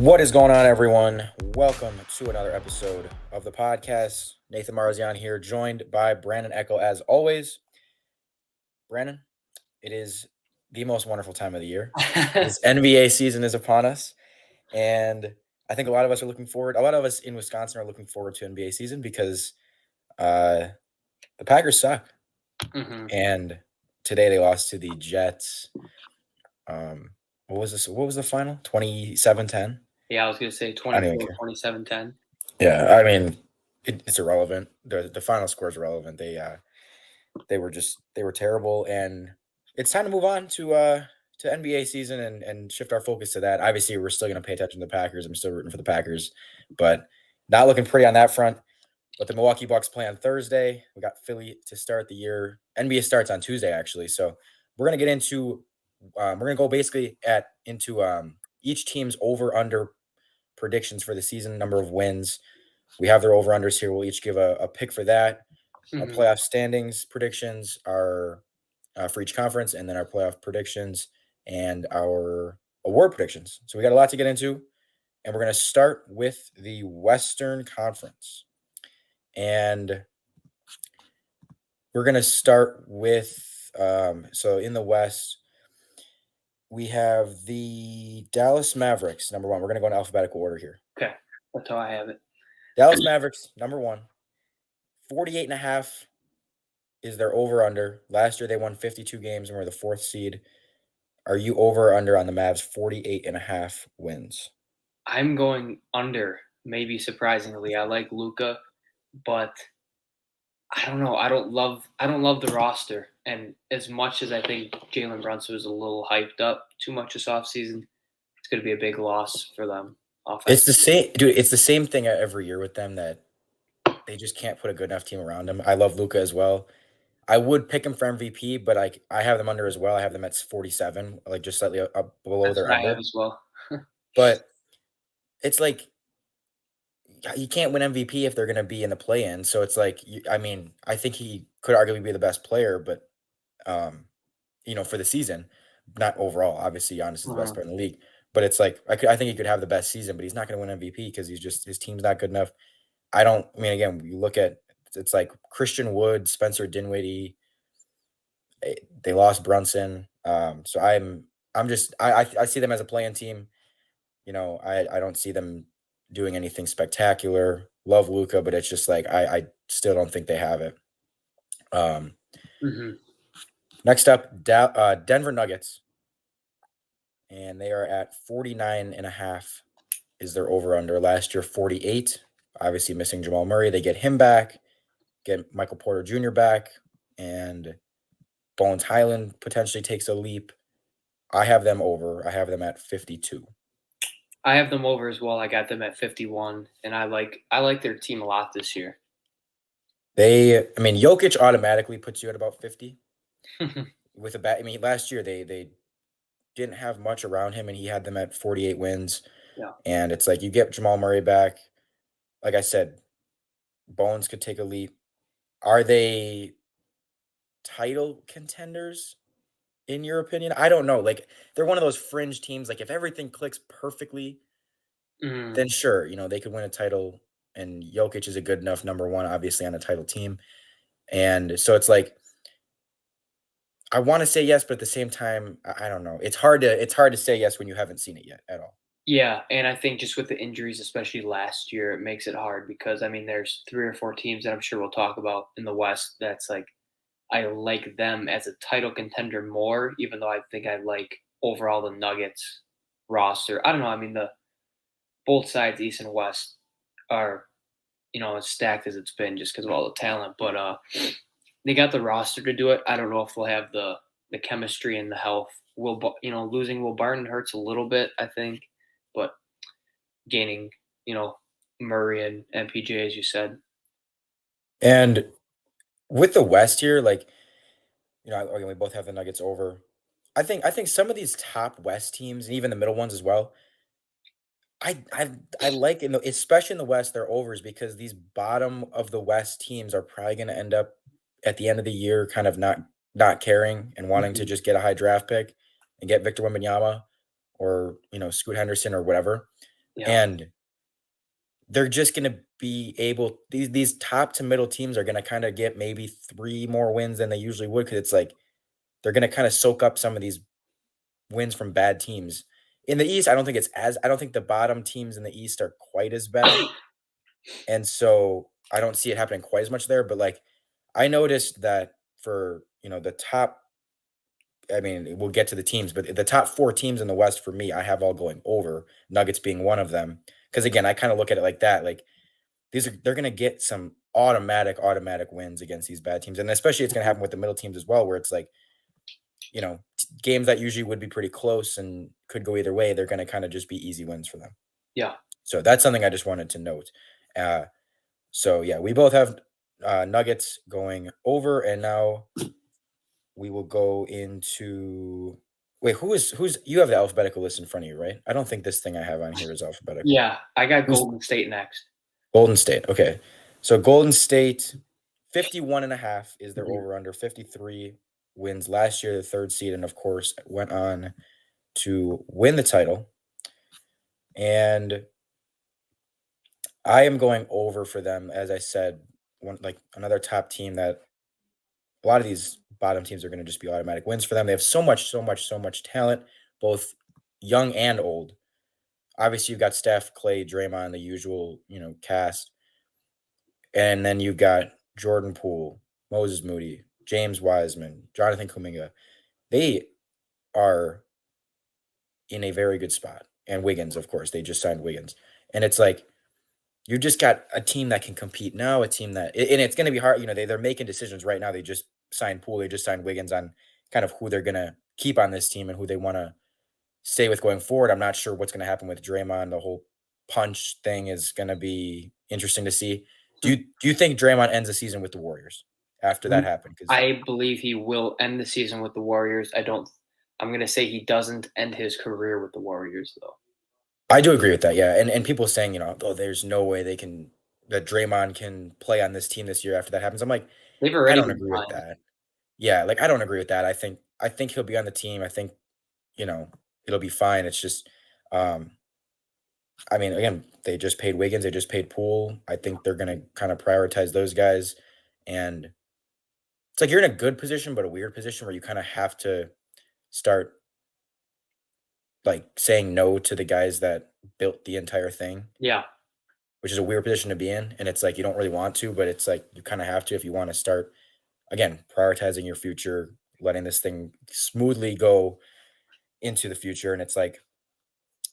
What is going on, everyone? Welcome to another episode of the podcast. Nathan Marz here, joined by Brandon Echo as always. Brandon, it is the most wonderful time of the year. This NBA season is upon us, and I think a lot of us in Wisconsin are looking forward to NBA season because the Packers suck. And today they lost to the Jets. What was this? What was the final? 27-10? Yeah, I was going to say 27-10. Yeah, I mean, it's irrelevant. The final score is irrelevant. They were terrible, and it's time to move on to NBA season and shift our focus to that. Obviously, we're still going to pay attention to the Packers. I'm still rooting for the Packers, but not looking pretty on that front. But the Milwaukee Bucks play on Thursday. We got Philly to start the year. NBA starts on Tuesday, actually. So we're gonna get into we're gonna go basically into each team's over under predictions for the season, number of wins. We have their over unders here. We'll each give a pick for that. Our playoff standings predictions are for each conference, and then our playoff predictions and our award predictions. So we got a lot to get into, and we're going to start with the Western Conference. And we're going to start with, so in the West, we have the Dallas Mavericks, number one. We're going to go in alphabetical order here. Okay, that's how I have it. Dallas Mavericks, number one. 48.5 is their over-under. Last year they won 52 games and were the fourth seed. Are you over or under on the Mavs 48.5 wins? I'm going under, maybe surprisingly. I like Luka, but I don't know. I don't love the roster. And as much as I think Jalen Brunson was a little hyped up too much this offseason, it's going to be a big loss for them. It's the same, dude. It's the same thing every year with them that they just can't put a good enough team around him. I love Luka as well. I would pick him for MVP, but I have them under as well. I have them at 47, like just slightly up below That's their what under. I have as well. But it's like you can't win MVP if they're going to be in the play-in. So it's like, I mean, I think he could arguably be the best player, but for the season, not overall. Obviously, Giannis is the best player in the league, but it's like I think he could have the best season, but he's not going to win MVP because his team's not good enough. Again, you look at it's like Christian Wood, Spencer Dinwiddie. They lost Brunson, so I see them as a play-in team. I don't see them doing anything spectacular. Love Luka, but it's just like I still don't think they have it. Next up, Denver Nuggets, and they are at 49.5 is their over-under. Last year, 48. Obviously missing Jamal Murray. They get him back, get Michael Porter Jr. back, and Bones Highland potentially takes a leap. I have them over. I have them at 52. I have them over as well. I got them at 51, and I like their team a lot this year. Jokic automatically puts you at about 50 with a bat. I mean, last year they didn't have much around him, and he had them at 48 wins. Yeah. And it's like you get Jamal Murray back. Like I said, Bones could take a leap. Are they title contenders, in your opinion? I don't know. Like, they're one of those fringe teams. Like, if everything clicks perfectly, then sure, they could win a title. And Jokic is a good enough number one, obviously, on a title team. And so it's like, I want to say yes, but at the same time, I don't know. It's hard to say yes when you haven't seen it yet at all. Yeah, and I think just with the injuries, especially last year, it makes it hard because, there's 3 or 4 teams that I'm sure we'll talk about in the West that's like, I like them as a title contender more, even though I think I like overall the Nuggets roster. I don't know. Both sides, East and West, are, as stacked as it's been just because of all the talent. But they got the roster to do it. I don't know if they'll have the chemistry and the health. Losing Will Barton hurts a little bit, I think. But gaining, Murray and MPJ, as you said. And with the West here, like, we both have the Nuggets over. I think some of these top West teams, and even the middle ones as well, I like, especially in the West, their overs because these bottom of the West teams are probably going to end up at the end of the year kind of not caring and wanting to just get a high draft pick and get Victor Wembanyama or Scoot Henderson or whatever. Yeah. and they're just gonna be able these top to middle teams are gonna kinda get maybe 3 more wins than they usually would because it's like they're gonna kinda soak up some of these wins from bad teams. In the East, I don't think the bottom teams in the East are quite as bad, and so I don't see it happening quite as much there, but, like, I noticed that for, the top I mean, we'll get to the teams, but the top 4 teams in the West for me, I have all going over, Nuggets being one of them. Because again, I kinda look at it like that, like, they're gonna get some automatic wins against these bad teams, and especially it's gonna happen with the middle teams as well, where it's like, games that usually would be pretty close and could go either way, they're gonna kinda just be easy wins for them. Yeah. So that's something I just wanted to note. Uh, so yeah, we both have, Nuggets going over, and now we will go into wait, who's you have the alphabetical list in front of you, right? I don't think this thing I have on here is alphabetical. Yeah. I got Who's Golden State next. Golden State? Okay. So Golden State, 51.5 is their Mhm. over under, 53 wins last year, the 3rd seed, and of course went on to win the title. And I am going over for them, as I said, one like another top team that a lot of these bottom teams are going to just be automatic wins for them. They have so much talent, both young and old. Obviously, you've got Steph, Clay, Draymond, the usual, cast, and then you've got Jordan Poole, Moses Moody, James Wiseman, Jonathan Kuminga. They are in a very good spot, and Wiggins, of course, they just signed Wiggins, and it's like you just got a team that can compete now, a team that and it's gonna be hard, they're making decisions right now. They just signed Poole, they just signed Wiggins on kind of who they're gonna keep on this team and who they wanna stay with going forward. I'm not sure what's gonna happen with Draymond. The whole punch thing is gonna be interesting to see. Do you think Draymond ends the season with the Warriors after that happened? Because I believe he will end the season with the Warriors. I'm gonna say he doesn't end his career with the Warriors though. I do agree with that, yeah, and people saying, "Oh, there's no way that Draymond can play on this team this year after that happens." I'm like, They've I already don't been agree with signed. that. Yeah, like, I don't agree with that. I think he'll be on the team. I think, you know, it'll be fine. It's just, um, I mean, again, they just paid Wiggins, they just paid Poole. I think they're gonna kinda prioritize those guys, and it's like you're in a good position, but a weird position where you kinda have to start, like, saying no to the guys that built the entire thing, Yeah, which is a weird position to be in, and it's like you don't really want to, but it's like you kinda have to if you wanna start, again, prioritizing your future, letting this thing smoothly go into the future, and it's like,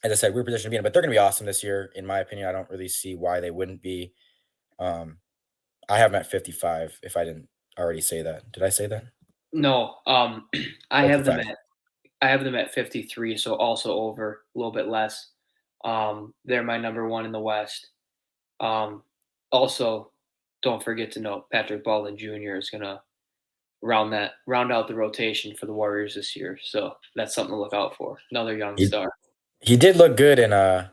as I said, weird position to be in, but they're gonna be awesome this year, in my opinion. I don't really see why they wouldn't be. Um, I have them at 55, if I didn't already say that. Did I say that? no, I have them 55. at 53, so also over a little bit less. They're my number one in the West. Um, Also, don't forget to note Patrick Baldwin Jr. is gonna round out the rotation for the Warriors this year. So that's something to look out for. Another young He star. he did look good in, yeah,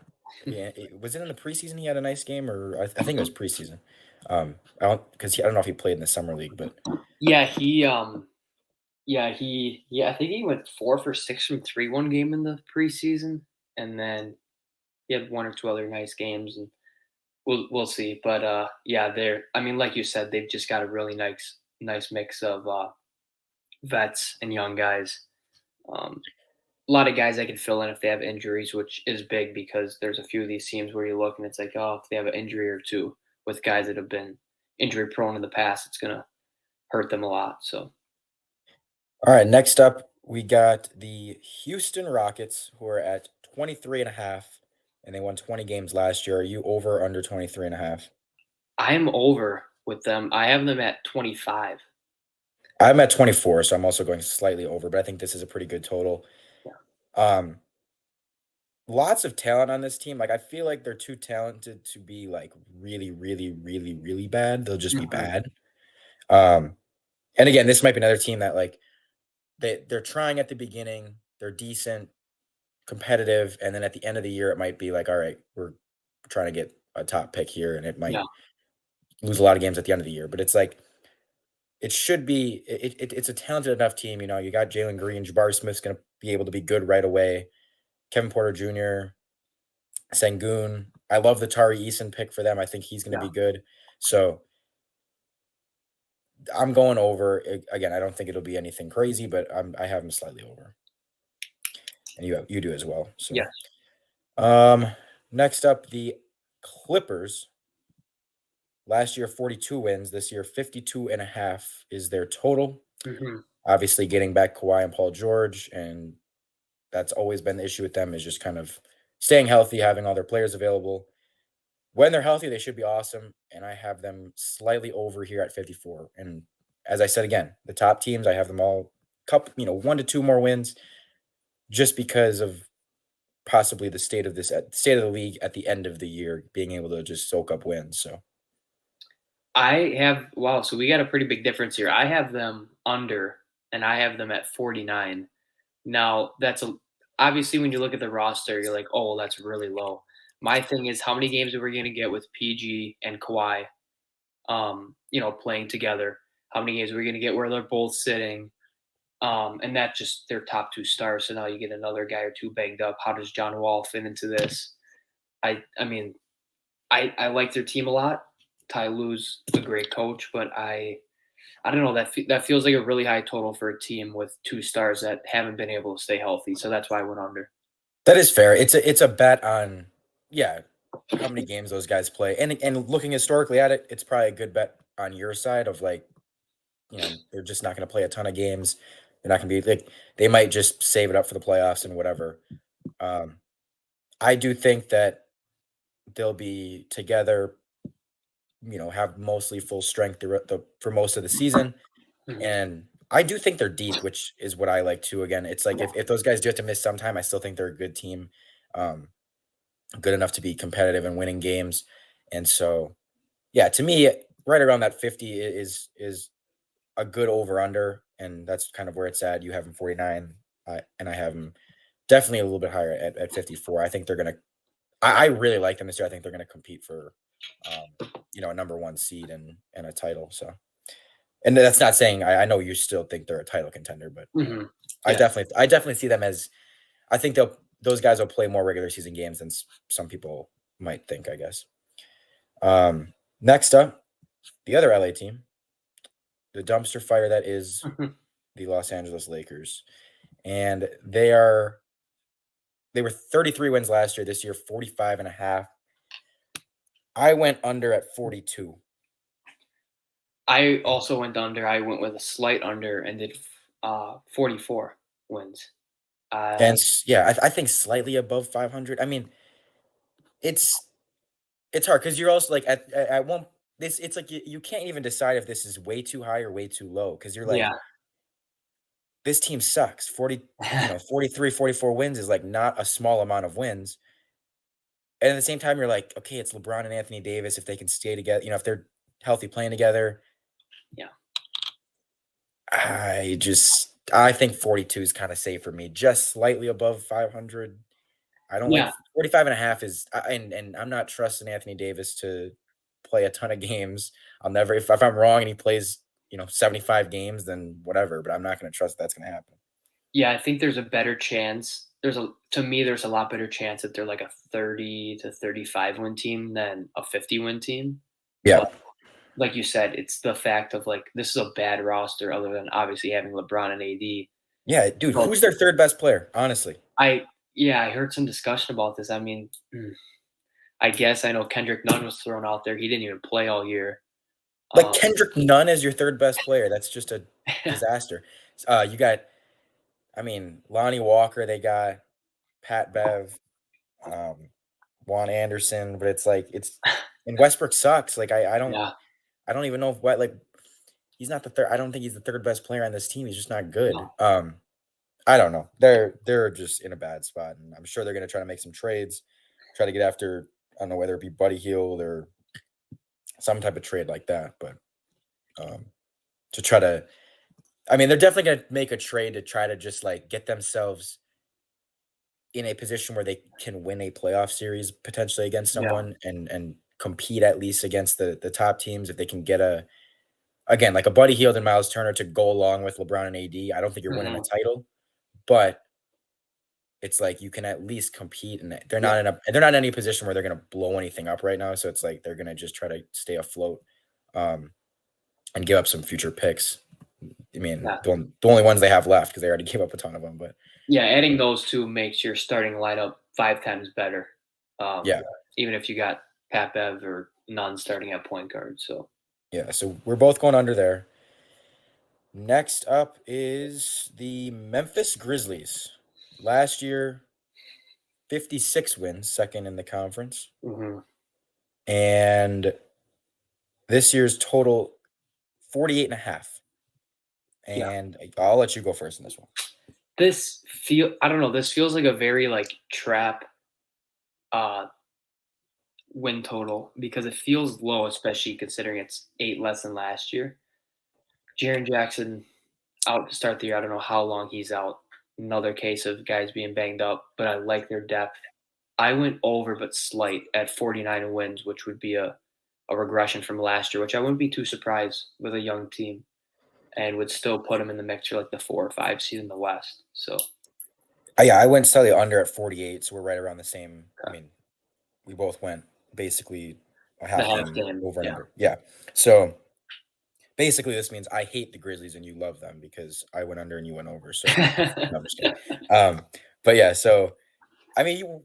was it in the preseason he had a nice game, or I think it was preseason. I don't know if he played in the summer league, but Yeah, I think he went 4 for 6 from 3 one game in the preseason, and then he had 1 or 2 other nice games, and we'll see. But, yeah, I mean, like you said, they've just got a really nice mix of, vets and young guys. Um, a lot of guys that can fill in if they have injuries, which is big because there's a few of these teams where you look and it's like, oh, if they have an injury or 2 with guys that have been injury prone in the past, it's gonna hurt them a lot, so alright, next up, we got the Houston Rockets, who are at 23.5, and they won 20 games last year. Are you over or under 23.5? I'm over with them. I have them at 25. I'm at 24, so I'm also going slightly over, but I think this is a pretty good total. Yeah. Um, Lots of talent on this team. Like, I feel like they're too talented to be like really, really, really, really bad. They'll just be Mhm. bad. Um, and again, this might be another team that like they're trying at the beginning, they're decent, competitive, and then at the end of the year, it might be like, all right, we're trying to get a top pick here, and it Yeah. might lose a lot of games at the end of the year. But it's like it should be. It's a talented enough team. You got Jalen Green, Jabari Smith's going to be able to be good right away. Kevin Porter Jr. Sengun. I love the Tari Eason pick for them. I think he's going to Yeah. be good. So I'm going over again. I don't think it'll be anything crazy, but I have them slightly over, and you do as well. So, Yes. um, next up, the Clippers. Last year, 42 wins. This year, 52 and a half is their total. Hmm. Obviously, getting back Kawhi and Paul George, and that's always been the issue with them is just kind of staying healthy, having all their players available. When they're healthy, they should be awesome, and I have them slightly over here at 54. And as I said again, the top teams, I have them all 1 to 2 more wins just because of possibly the state of the league at the end of the year being able to just soak up wins. So I have wow, so we got a pretty big difference here. I have them under, and I have them at 49. Now, that's a obviously when you look at the roster, you're like, oh, well, that's really low. My thing is, how many games are we going to get with PG and Kawhi, playing together? How many games are we going to get where they're both sitting? And that just their top two stars. So now you get another guy or two banged up. How does John Wall fit into this? I mean, I like their team a lot. Ty Lue's a great coach, but I don't know that feels like a really high total for a team with two stars that haven't been able to stay healthy. So that's why I went under. that is fair. It's a bet on yeah, how many games those guys play. And looking historically at it, it's probably a good bet on your side of like, they're just not going to play a ton of games. They're not going to be like they might just save it up for the playoffs and whatever. Um, I do think that they'll be together, have mostly full strength for most of the season. Mhm. And I do think they're deep, which is what I like too. Again, it's like if those guys do have to miss some time, I still think they're a good team, um, good enough to be competitive and winning games. And so, yeah, to me, right around that 50 is a good over under, and that's kind of where it's at. You have them 49, and I have them definitely a little bit higher at 54. I think they're gonna. I really like them this year. I think they're gonna compete for, a number one seed and a title. So, and that's not saying I know you still think they're a title contender, but Mhm. I Yeah. definitely see them as I think those guys will play more regular season games than some people might think. I guess. Next up, the other LA team, the dumpster fire that is Mhm. the Los Angeles Lakers, and they were 33 wins last year. This year, 45 and a half. I went under at 42. I also went under. I went with a slight under and did 44 wins. And yeah, I think slightly above 500. I mean, it's it's hard because you're also like at one this it's like you can't even decide if this is way too high or way too low because you're like Yeah. this team sucks. 43, 44 wins is like not a small amount of wins. And at the same time, you're like, okay, it's LeBron and Anthony Davis if they can stay together, if they're healthy playing together. Yeah. I think 42 is kind of safe for me, just slightly above 500. I don't like Yeah. 45 and a half is and I'm not trusting Anthony Davis to play a ton of games. I'll never if I'm wrong and he plays, 75 games, then whatever, but I'm not going to trust that's going to happen. Yeah, I think there's a better chance. To me, there's a lot better chance that they're like a 30 to 35 win team than a 50 win team. Yeah. But like you said, it's the fact of like this is a bad roster other than obviously having LeBron and AD. Yeah, dude, So who's their third best player, honestly? I yeah, I heard some discussion about this. I mean, I guess I know Kendrick Nunn was thrown out there. He didn't even play all year. Like Um, Kendrick Nunn as your third best player. That's just a disaster. You got Lonnie Walker, they got Pat Bev, um, Juan Anderson, but it's like and Westbrook sucks. Like yeah, I don't even know if what like he's not the third. I don't think he's the third best player on this team. He's just not good. no, I don't know. They're just in a bad spot, and I'm sure they're gonna try to make some trades, try to get after I don't know whether it be Buddy Hield or some type of trade like that, but um, to try to, they're definitely gonna make a trade to try to just like get themselves in a position where they can win a playoff series potentially against yeah, someone and compete at least against the top teams if they can get again like a Buddy Hield and Miles Turner to go along with LeBron and AD. I don't think you're winning a mhm, title, but it's like you can at least compete, and Yeah, they're not in any position where they're gonna blow anything up right now. So it's like they're gonna just try to stay afloat, um, and give up some future picks. I mean, yeah, the only ones they have left because they already gave up a ton of them. But yeah. Adding those two makes your starting lineup 5 times better. Um, yeah, even if you got Pat Bev or none starting at point guard. So yeah. So we're both going under there. Next up is the Memphis Grizzlies. Last year, 56 wins, second in the conference. mhm. And this year's total, 48 and a half. Yeah, And I'll let you go first in this one. I don't know. This feels like a very like trap uh win total because it feels low, especially considering it's 8 less than last year. Jaren Jackson out to start the year. I don't know how long he's out. Another case of guys being banged up, but I like their depth. I went over but slight at 49 wins, which would be a regression from last year, which I wouldn't be too surprised with a young team and would still put them in the mix for like the 4 or 5 seed in the West. So, Yeah, I went slightly under at 48, so we're right around the same. I okay. mean, we both went basically a The half half game game. over and Yeah. under. Yeah. So basically, this means I hate the Grizzlies and you love them because I went under and you went over. So no, I'm just kidding. But yeah, so I mean,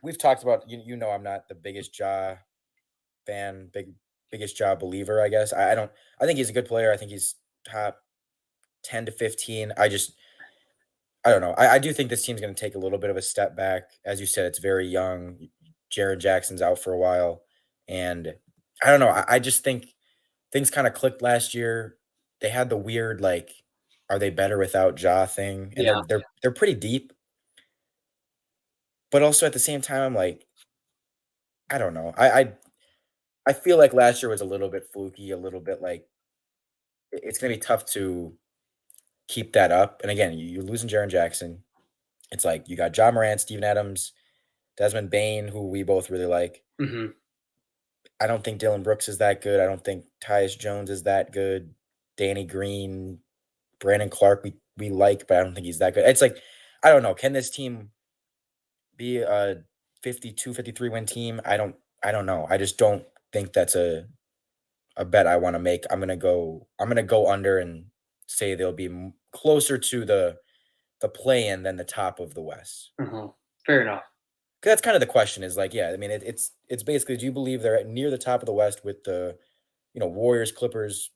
we've talked about you know I'm not the biggest fan, biggest Ja believer. I guess I don't. I think he's a good player. I think he's top 10 to 15. I don't know. I do think this team's going to take a little bit of a step back. As you said, it's very young. Jared Jackson's out for a while, and I don't know. I just think things kind of clicked last year. They had the weird like, are they better without Ja thing, and Yeah. they're pretty deep, but also at the same time, I'm like, I don't know. I feel like last year was a little bit fluky, a little bit like it's going to be tough to keep that up. And again, you're losing Jaron Jackson. It's like you got John Morant, Steven Adams, Desmond Bain, who we both really like. Hmm. I don't think Dylan Brooks is that good. I don't think Tyus Jones is that good. Danny Green, Brandon Clark, we like, but I don't think he's that good. It's like, I don't know. Can this team be a 52, 53 win team? I don't know. I just don't think that's a bet I want to make. I'm gonna go under and say they'll be closer to the play in than the top of the West. Hmm. Fair enough. 'Cause that's kind of the question is like, yeah, I mean, it's basically, do you believe they're at near the top of the West with the, Warriors, Clippers,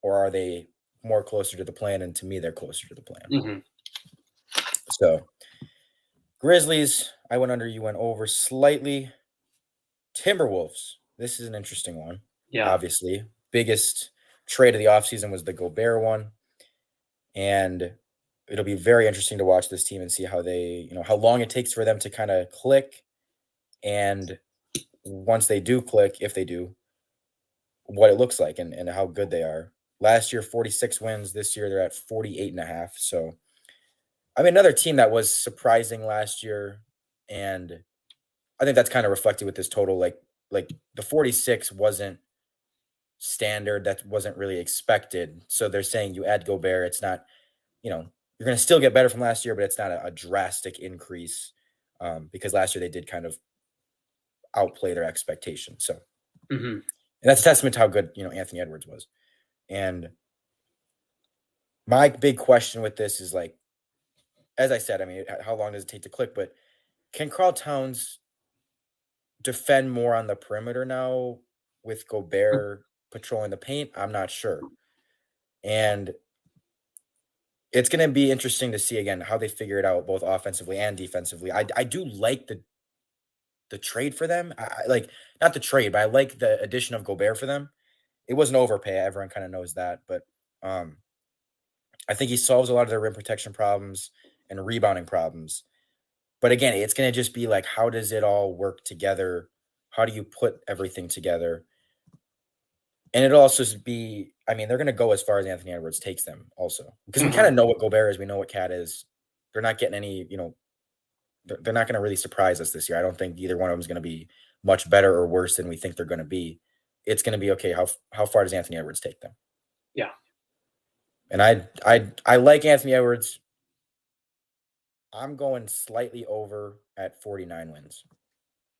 or are they more closer to the plan? And to me, they're closer to the plan. Hmm. So Grizzlies, I went under, you went over slightly. Timberwolves, this is an interesting one. Yeah. Obviously, biggest trade of the offseason was the Gobert one. And it'll be very interesting to watch this team and see how how long it takes for them to kind of click. And once they do click, if they do, what it looks like and how good they are. Last year, 46 wins. This year, they're at 48 and a half. So, I mean, another team that was surprising last year. And I think that's kind of reflected with this total. Like the 46 wasn't standard. That wasn't really expected. So they're saying you add Gobert. It's not, you're going to still get better from last year, but it's not a drastic increase because last year they did kind of outplay their expectations. So, Hmm. and that's a testament to how good, Anthony Edwards was. And my big question with this is like, as I said, I mean, how long does it take to click? But can Carl Towns defend more on the perimeter now with Gobert patrolling the paint? I'm not sure. And it's going to be interesting to see again how they figure it out both offensively and defensively. I do like the trade for them. I like not the trade, but I like the addition of Gobert for them. It was an overpay. Everyone kind of knows that, but um, I think he solves a lot of their rim protection problems and rebounding problems. But again, it's going to just be like, how does it all work together? How do you put everything together? And it'll also be, I mean, they're going to go as far as Anthony Edwards takes them also because we kind Hmm. of know what Gobert is. We know what Cat is. They're not getting any, they're not going to really surprise us this year. I don't think either one of them is going to be much better or worse than we think they're going to be. It's going to be okay. How far does Anthony Edwards take them? Yeah. And I like Anthony Edwards. I'm going slightly over at 49 wins.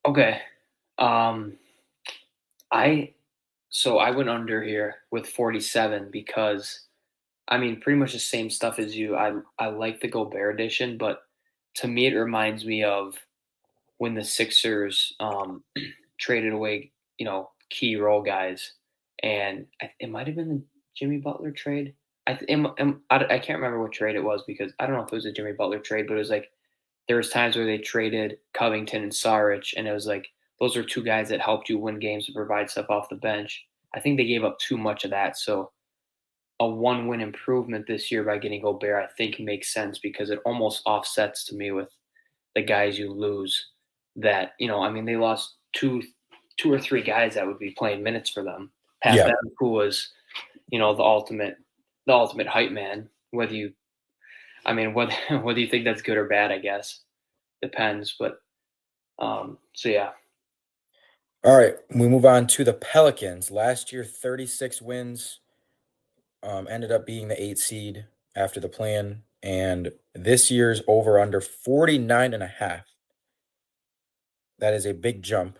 Okay. Um, I so I went under here with 47 because I mean pretty much the same stuff as you. I like the Gobert edition, but to me it reminds me of when the Sixers traded away, key role guys, and it might have been the Jimmy Butler trade. I can't remember what trade it was because I don't know if it was a Jimmy Butler trade, but it was like there was times where they traded Covington and Saric, and it was like those are two guys that helped you win games and provide stuff off the bench. I think they gave up too much of that, so a one-win improvement this year by getting Gobert, I think makes sense because it almost offsets to me with the guys you lose. That I mean, they lost two or three guys that would be playing minutes for them. Pat Yeah. Bev, who was the ultimate hype man. I mean, whether whether you think that's good or bad, I guess depends. But so yeah. All right, we move on to the Pelicans. Last year, 36 wins, ended up being the 8 seed after the plan, and this year's over under 49 and a half. That is a big jump.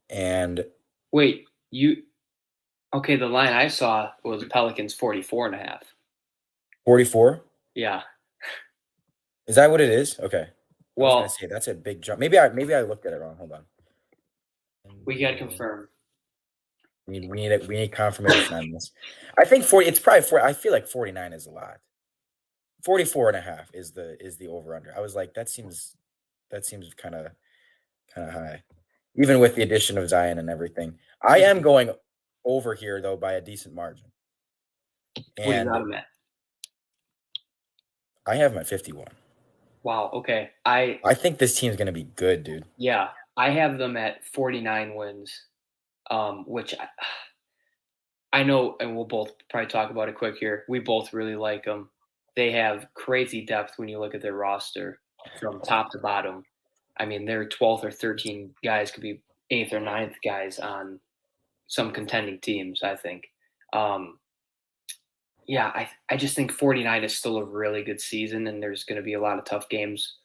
And Wait, you okay? The line I saw was Pelicans 44.5. 44, Yeah. is that what it is? Okay. I was gonna Well, say that's a big jump. Maybe I looked at it wrong. Hold on. we got to confirm. We need confirmation on this. I think 40, it's probably 40. I feel like 49 is a lot. 44 and a half is the over under. I was like, that seems kind of high. Even with the addition of Zion and everything. I am going over here though by a decent margin. What do you got And him at? I have him at 51. Wow. Okay. I think this team's gonna be good, dude. Yeah, I have them at 49 wins, which I know, and we'll both probably talk about it quick here. We both really like them. They have crazy depth when you look at their roster from top to bottom. I mean, their 12th or 13 guys could be eighth or ninth guys on some contending teams, I think. Um, yeah, I just think 49 is still a really good season, and there's going to be a lot of tough games.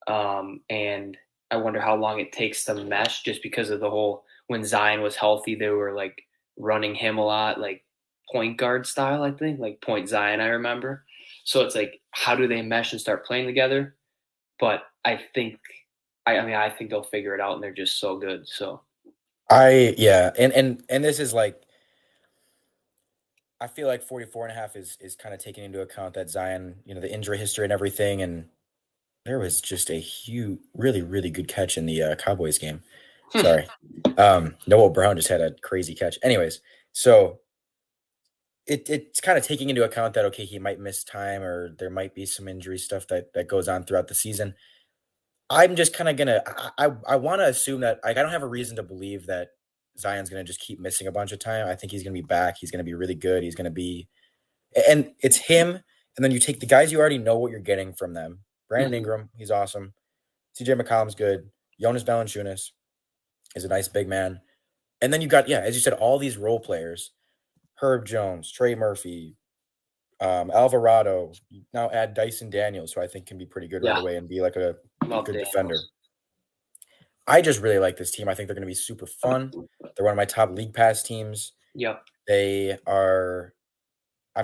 And I wonder how long it takes to mesh just because of the whole when Zion was healthy, they were like running him a lot, like point guard style, I think, like point Zion, I remember. So it's like, how do they mesh and start playing together? But I think they'll figure it out and they're just so good. So, Yeah, and this is like I feel like 44 and a half is kind of taking into account that Zion, the injury history and everything, and there was just a huge, really, really good catch in the Cowboys game. Sorry. Noah Brown just had a crazy catch. Anyways, so it's kind of taking into account that okay, he might miss time or there might be some injury stuff that goes on throughout the season. I'm just kind of gonna I want to assume that like I don't have a reason to believe that Zion's gonna just keep missing a bunch of time. I think he's gonna be back. He's gonna be really good. He's gonna be and it's him. And then you take the guys you already know what you're getting from them. Brandon mhm. Ingram, he's awesome. CJ McCollum's good. Jonas Valanciunas is a nice big man. And then you got, yeah, as you said, all these role players. Herb Jones, Trey Murphy, Alvarado. Now add Dyson Daniels, who I think can be pretty good right Yeah, away and be like a love good defender. Daniels. I just really like this team. I think they're going to be super fun. They're one of my top league pass teams. Yep. They are. I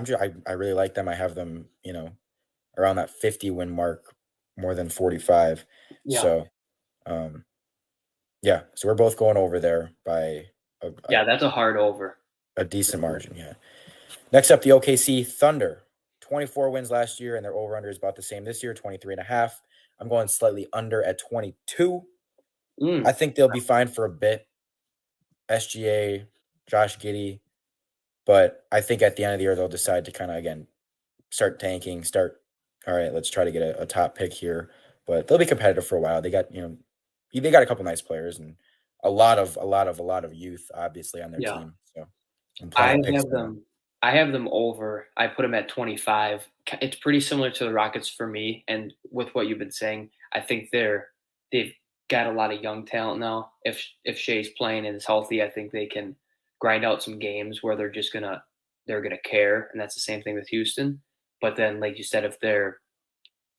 really like them. I have them, around that 50 win mark, more than 45. Yeah. So, um, yeah. So we're both going over there by a, a, Yeah, that's a hard over. a decent margin. Yeah. Next up, the OKC Thunder. 24 wins last year, and their over under is about the same this year, 23 and a half. I'm going slightly under at 22. I Mm, think they'll be fine for a bit. SGA, Josh Giddey, but I think at the end of the year they'll decide to kind of again start tanking, all right, let's try to get a top pick here. But they'll be competitive for a while. They got a couple nice players and a lot of youth obviously on their yeah. team. So and plenty I of picks have coming up. them. I have them over. I put them at 25. It's pretty similar to the Rockets for me. And with what you've been saying, I think they've got a lot of young talent now. If Shea's playing and is healthy, I think they can grind out some games where they're gonna care. And that's the same thing with Houston. But then, like you said, if they're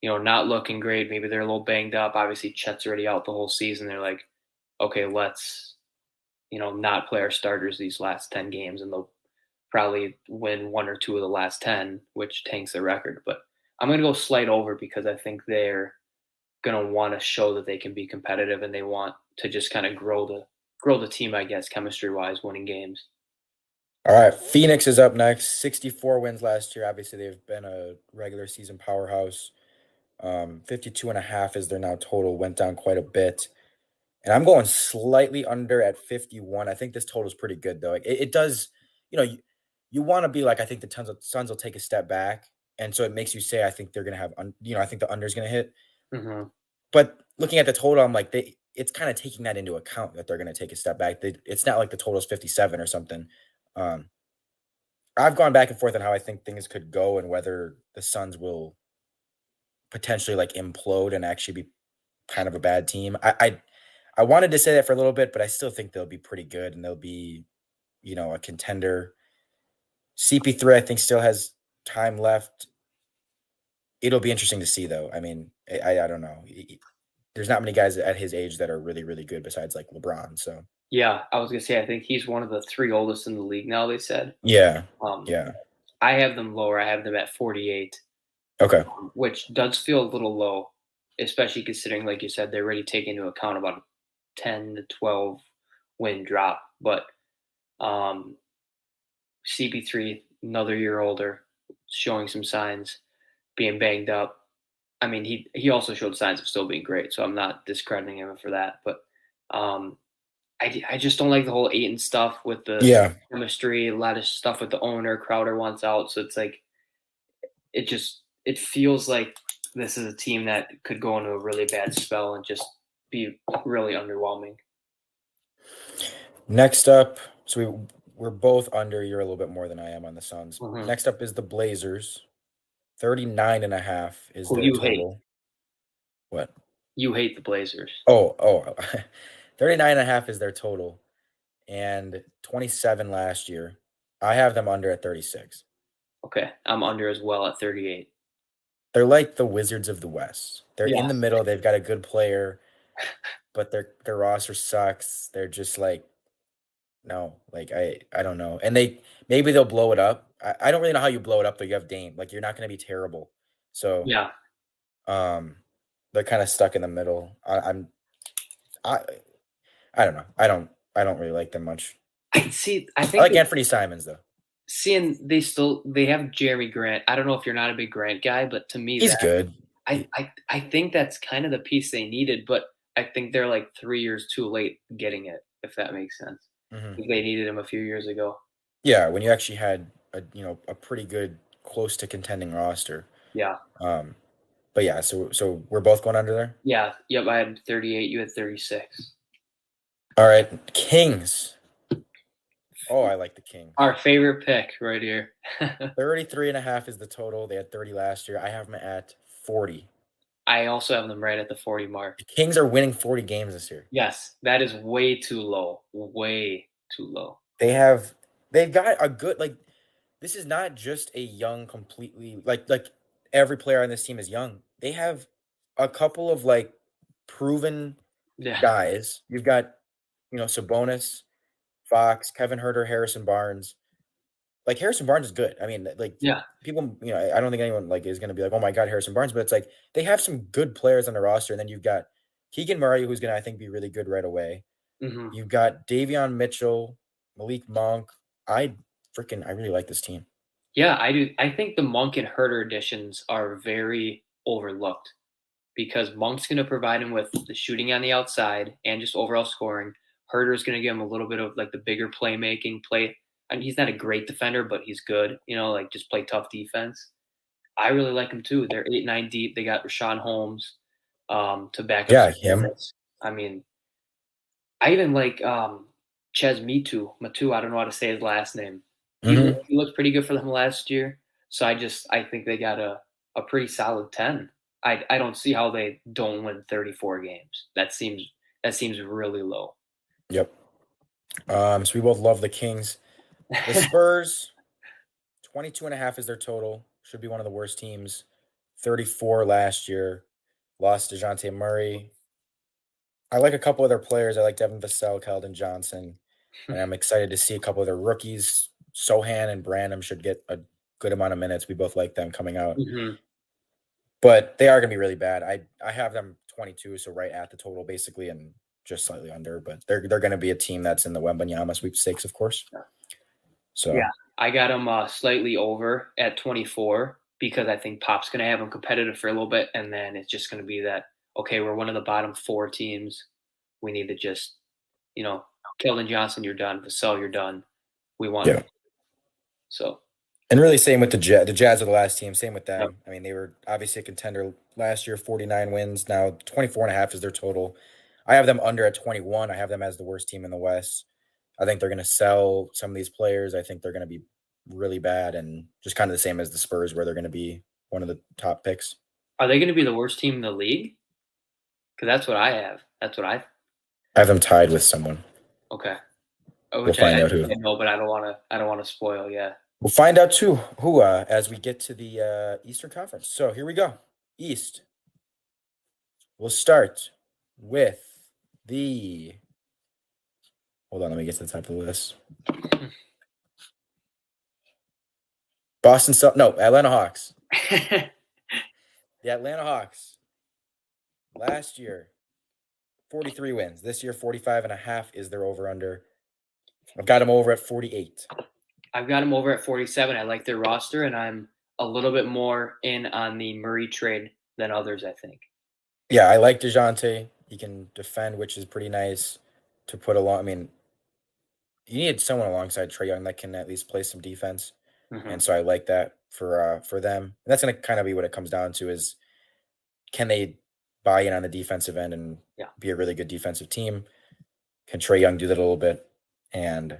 not looking great. Maybe they're a little banged up. Obviously, Chet's already out the whole season. They're like, okay, let's not play our starters these last 10 games, and they'll probably win one or two of the last 10, which tanks their record. But I'm gonna go slight over because I think they're gonna want to show that they can be competitive and they want to just kind of grow the team, I guess, chemistry wise, winning games. All right, Phoenix is up next. 64 wins last year. Obviously, they've been a regular season powerhouse. 52 and a half is their now total. Went down quite a bit. And I'm going slightly under at 51. I think this total is pretty good, though. Like, it does, you want to be like, I think the Suns will take a step back. And so it makes you say, I think they're going to have, I think the under is going to hit. Hmm. But looking at the total, I'm like, it's kind of taking that into account that they're going to take a step back. It's not like the total is 57 or something. Um, I've gone back and forth on how I think things could go and whether the Suns will potentially like implode and actually be kind of a bad team. I wanted to say that for a little bit, but I still think they'll be pretty good and they'll be, a contender. CP3, I think, still has time left. It'll be interesting to see, though. I mean, I don't know. There's not many guys at his age that are really, really good besides like LeBron. So Yeah, I was gonna say I think he's one of the three oldest in the league now. They said. yeah, Um, yeah, I have them lower. I have them at 48, okay, which does feel a little low, especially considering, like you said, they're already taking into account about a 10 to 12 win drop. But um, CP3, another year older, showing some signs, being banged up. I mean, he also showed signs of still being great, so I'm not discrediting him for that. But um, I just don't like the whole Aiton stuff with the yeah. chemistry, a lot of stuff with the owner. Crowder wants out, so it's like it feels like this is a team that could go into a really bad spell and just be really underwhelming. Next up, so we're both under. You're a little bit more than I am on the Suns. Hmm. Next up is the Blazers. 39 and a half is Who their you hate? total. What? You hate the Blazers. Oh, 39 and a half is their total. And 27 last year. I have them under at 36. Okay, I'm under as well at 38. They're like the Wizards of the West. They're in the Yes. middle. They've got a good player, but their roster sucks. They're just like no, like I don't know. And maybe they'll blow it up. I don't really know how you blow it up though. You have Dame. Like you're not going to be terrible. So Yeah. um, they're kind of stuck in the middle. I I don't know. I don't really like them much. I see. I I think like that Anthony Simons though. seeing they have Jeremy Grant. I don't know if you're not a big Grant guy, but to me He's that good. I think that's kind of the piece they needed, but I think they're like 3 years too late getting it, if that makes sense. Mhm. They needed him a few years ago. Yeah, when you actually had a pretty good close to contending roster. Yeah. Um, but yeah, so we're both going under there. Yeah. Yep. I had 38. You had 36. All right, Kings. Oh, I like the Kings. Our favorite pick right here. 33 and a half is the total. They had 30 last year. I have them at 40. I also have them right at the 40 mark. The Kings are winning 40 games this year. Yes, that is way too low. Way too low. They've got a good like this is not just a young completely like every player on this team is young. They have a couple of like proven Yeah. guys. You've got, Sabonis, Fox, Kevin Herter, Harrison Barnes. Like Harrison Barnes is good. I mean, like Yeah. people, I don't think anyone like is going to be like, "Oh my God, Harrison Barnes," but it's like they have some good players on the roster, and then you've got Keegan Murray, who's going to I think be really good right away. Hmm. You've got Davion Mitchell, Malik Monk. I really like this team. Yeah, I do. I think the Monk and Herder additions are very overlooked because Monk's going to provide him with the shooting on the outside and just overall scoring. Herder's going to give him a little bit of like the bigger playmaking play. I mean, he's not a great defender, but he's good. Like just play tough defense. I really like him too. They're 8-9 deep. They got Rashawn Holmes to back up Yeah, some him. minutes. I mean, I even like Ches Matu. I don't know how to say his last name. Hmm. He looked pretty good for them last year. So I think they got a pretty solid 10. I don't see how they don't win 34 games. That seems really low. Yep. So we both love the Kings. The Spurs, 22 and a half is their total. Should be one of the worst teams. 34 last year. Lost DeJounte Murray. I like a couple of their players. I like Devin Vassell, Keldon Johnson, and I'm excited to see a couple of their rookies. Sohan and Branham should get a good amount of minutes. We both like them coming out, Mhm. but they are going to be really bad. I have them 22, so right at the total basically, and just slightly under. But they're going to be a team that's in the Wembanyama sweepstakes, of course. Yeah, So I got them slightly over at 24 because I think Pop's going to have them competitive for a little bit, and then it's just going to be that okay, we're one of the bottom 4 teams. We need to just, you know, Keldon Johnson, you're done. Vassell, you're done. We want yeah, so. and really same with the Jazz. The Jazz are the last team. Same with Yep. them. I mean, they were obviously a contender last year, 49 wins. Now 24 and a half is their total. I have them under at 21. I have them as the worst team in the West. I think they're going to sell some of these players. I think they're going to be really bad and just kind of the same as the Spurs, where they're going to be one of the top picks. Are they going to be the worst team in the league? Because that's what I have. That's what I. I have them tied with someone. Okay. We'll Which I find out think who. I know, but I don't want to. I don't want to spoil. Yeah. We'll find out too who as we get to the Eastern Conference. So here we go. East. We'll start with the. Hold on, let me get to the top of the list. Atlanta Hawks. The Atlanta Hawks. Last year, 43 wins. This year, 45 and a half is their over-under. I've got them over at 48. I've got them over at 47. I like their roster, and I'm a little bit more in on the Murray trade than others, I think. Yeah, I like DeJounte. He can defend, which is pretty nice to put along. I mean, you need someone alongside Trae Young that can at least play some defense. Mm-hmm. And so I like that for them. And that's going to kind of be what it comes down to is can they buy in on the defensive end and Yeah. be a really good defensive team? Can Trae Young do that a little bit? And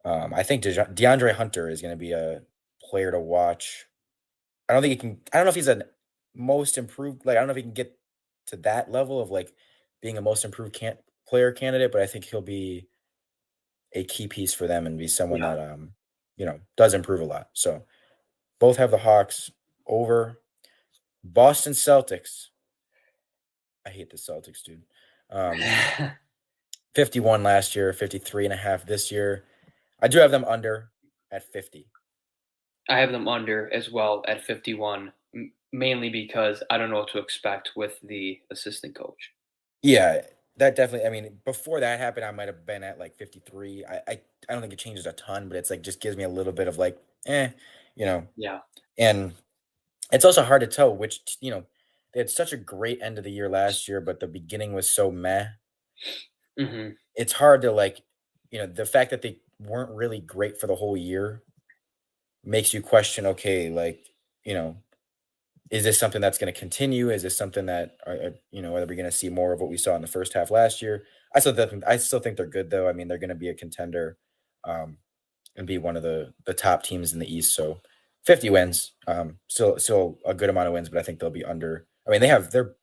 I think DeAndre Hunter is going to be a player to watch. I don't think he can. I don't know if he's a most improved. Like I don't know if he can get to that level of like being a most improved player candidate, but I think he'll be a key piece for them and be someone Yeah. that does improve a lot. So both have the Hawks over. Boston Celtics. I hate the Celtics, dude. 51 last year, 53 and a half this year. I do have them under at 50. I have them under as well at 51, mainly because I don't know what to expect with the assistant coach. Yeah, that definitely. I mean, before that happened, I might have been at like 53. I don't think it changes a ton, but it's like just gives me a little bit of like, you know. Yeah. And it's also hard to tell which, they had such a great end of the year last year, but the beginning was so meh. Mm-hmm. It's hard to like, the fact that they weren't really great for the whole year makes you question, okay, like, is this something that's going to continue? Is this something that, are we going to see more of what we saw in the first half last year? I still think they're good though. I mean, they're going to be a contender, and be one of the top teams in the East. So 50 wins, still a good amount of wins, but I think they'll be under. I mean, are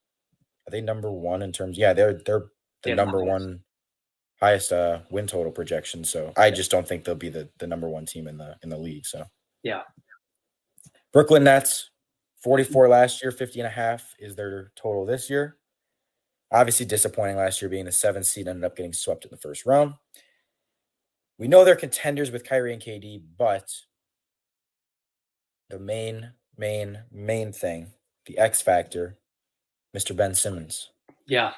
they number one in terms? Yeah, they're the Yeah, number one highest win total projection. So I just don't think they'll be the number one team in the league. So yeah. Brooklyn Nets, 44 last year, 50 and a half is their total this year. Obviously disappointing last year being the 7th seed, ended up getting swept in the first round. We know they're contenders with Kyrie and KD, but the main thing, the X factor, Mr. Ben Simmons. Yeah.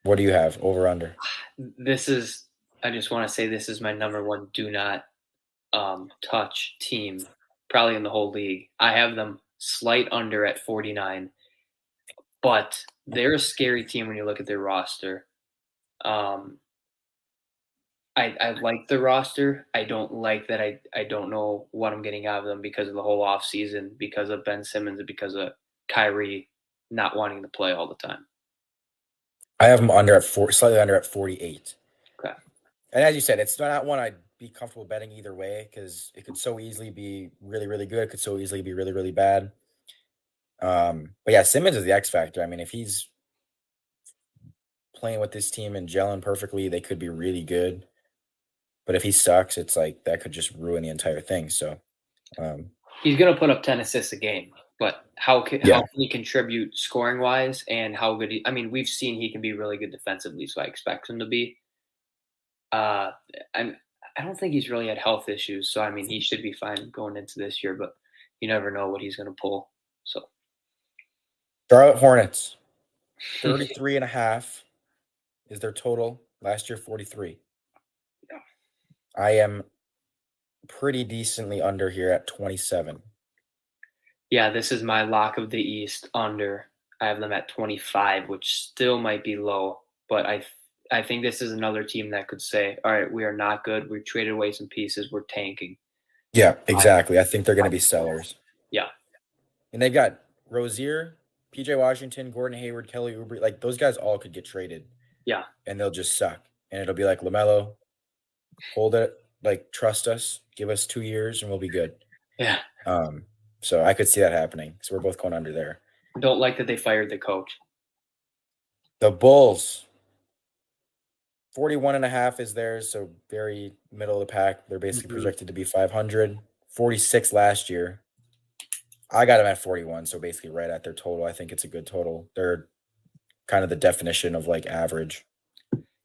What do you have over under? I just want to say this is my number one do not touch team probably in the whole league. I have them slight under at 49, but they're a scary team when you look at their roster. I like the roster. I don't like that I don't know what I'm getting out of them because of the whole offseason, because of Ben Simmons, and because of Kyrie not wanting to play all the time. I have them slightly under at 48. Okay. And as you said, it's not one I'd be comfortable betting either way because it could so easily be really, really good. It could so easily be really, really bad. But yeah, Simmons is the X factor. I mean, if he's playing with this team and gelling perfectly, they could be really good. But if he sucks, it's like that could just ruin the entire thing. So He's going to put up 10 assists a game. but how Yeah. can he contribute scoring wise, and how good I mean, we've seen he can be really good defensively, so I expect him to be. Uh, I'm I don't think he's really had health issues, so I mean, he should be fine going into this year, but you never know what he's gonna pull. So Charlotte Hornets, 33.5 is their total. Last year, 43. yeah. I am pretty decently under here at 27. Yeah, this is my lock of the East under. I have them at 25, which still might be low, but I think this is another team that could say, "All right, we are not good. We traded away some pieces. We're tanking." Yeah, I, exactly. I think they're going I to be sellers. yeah, And they've got Rozier, PJ Washington, Gordon Hayward, Kelly Oubre. Like those guys all could get traded yeah, and they'll just suck. And it'll be like LaMelo, hold it, like trust us, give us 2 years and we'll be good. yeah. Um, so I could see that happening. So we're both going under there. Don't like that they fired the coach. The Bulls, 41.5 is theirs, so very middle of the pack. They're basically Mhm. projected to be 500. 46 last year. I got them at 41, so basically right at their total. I think it's a good total. They're kind of the definition of like average.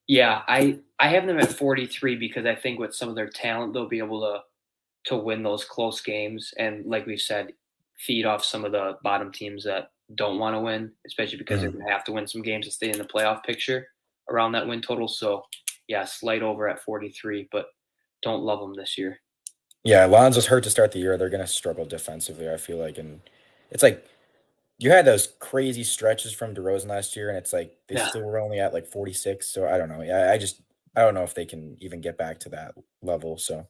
Yeah, I have them at 43 because I think with some of their talent, they'll be able to win those close games, and like we've said, feed off some of the bottom teams that don't want to win, especially because they're Mhm. going to have to win some games to stay in the playoff picture around that win total. So, yeah, slight over at 43, but don't love them this year. Yeah, Lonzo's hurt to start the year. They're going to struggle defensively, I feel like. And it's like you had those crazy stretches from DeRozan last year, and it's like they Yeah, still were only at like 46. So I don't know. Yeah, I don't know if they can even get back to that level. So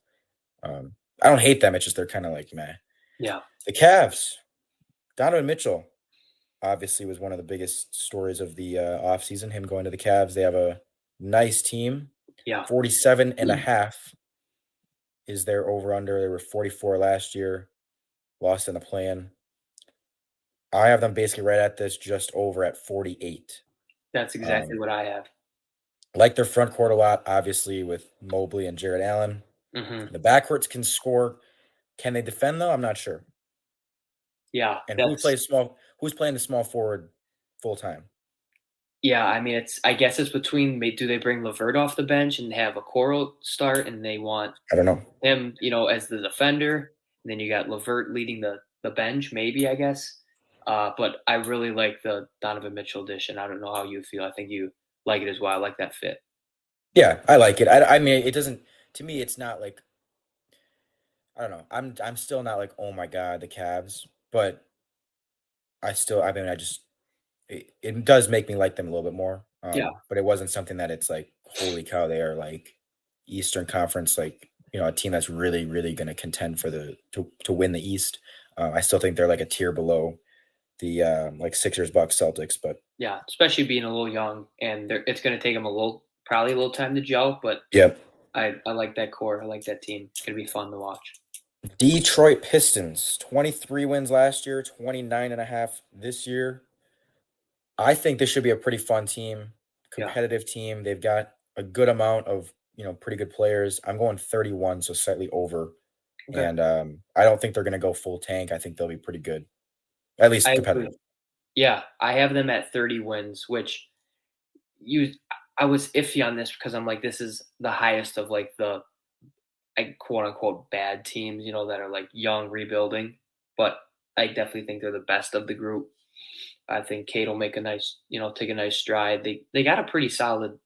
I don't hate them. It's just they're kind of like meh. yeah, The Cavs, Donovan Mitchell obviously was one of the biggest stories of the offseason, him going to the Cavs. They have a nice team. yeah. 47 and a half is their over under. They were 44 last year, lost in the plan. I have them basically right at this, just over at 48. That's exactly Um, what I have. like their front court a lot, obviously, with Mobley and Jared Allen. Hmm. The backcourts can score. Can they defend though? I'm not sure. Yeah, And who that's plays small? Who's playing the small forward full time? yeah. I mean, it's I guess it's between do they bring Levert off the bench and have a Coral start, and they want I don't know. him, as the defender. And then you got Levert leading the bench, maybe I guess. But I really like the Donovan Mitchell addition. I don't know how you feel. I think you like it as well. I like that fit. Yeah, I like it. I mean, it doesn't. To me, it's not like I don't know. I'm still not like oh my god the Cavs, but I mean I just it does make me like them a little bit more. Yeah, But it wasn't something that it's like holy cow they are like Eastern Conference like a team that's really really going to contend for the to win the East. I still think they're like a tier below the like Sixers, Bucks, Celtics, but yeah. Especially being a little young, and it's going to take them probably a little time to gel. But yeah. I like that core. I like that team. It's going to be fun to watch. Detroit Pistons, 23 wins last year, 29 and a half this year. I think this should be a pretty fun team, Yeah. competitive team. They've got a good amount of, pretty good players. I'm going 31, so slightly over. Okay. And I don't think they're going to go full tank. I think they'll be pretty good, at least I agree. competitive. Yeah, I have them at 30 wins, which you I was iffy on this because I'm like, this is the highest of like the quote unquote bad teams, that are like young rebuilding. But I definitely think they're the best of the group. I think Kate will make a nice, take a nice stride. They got a pretty solid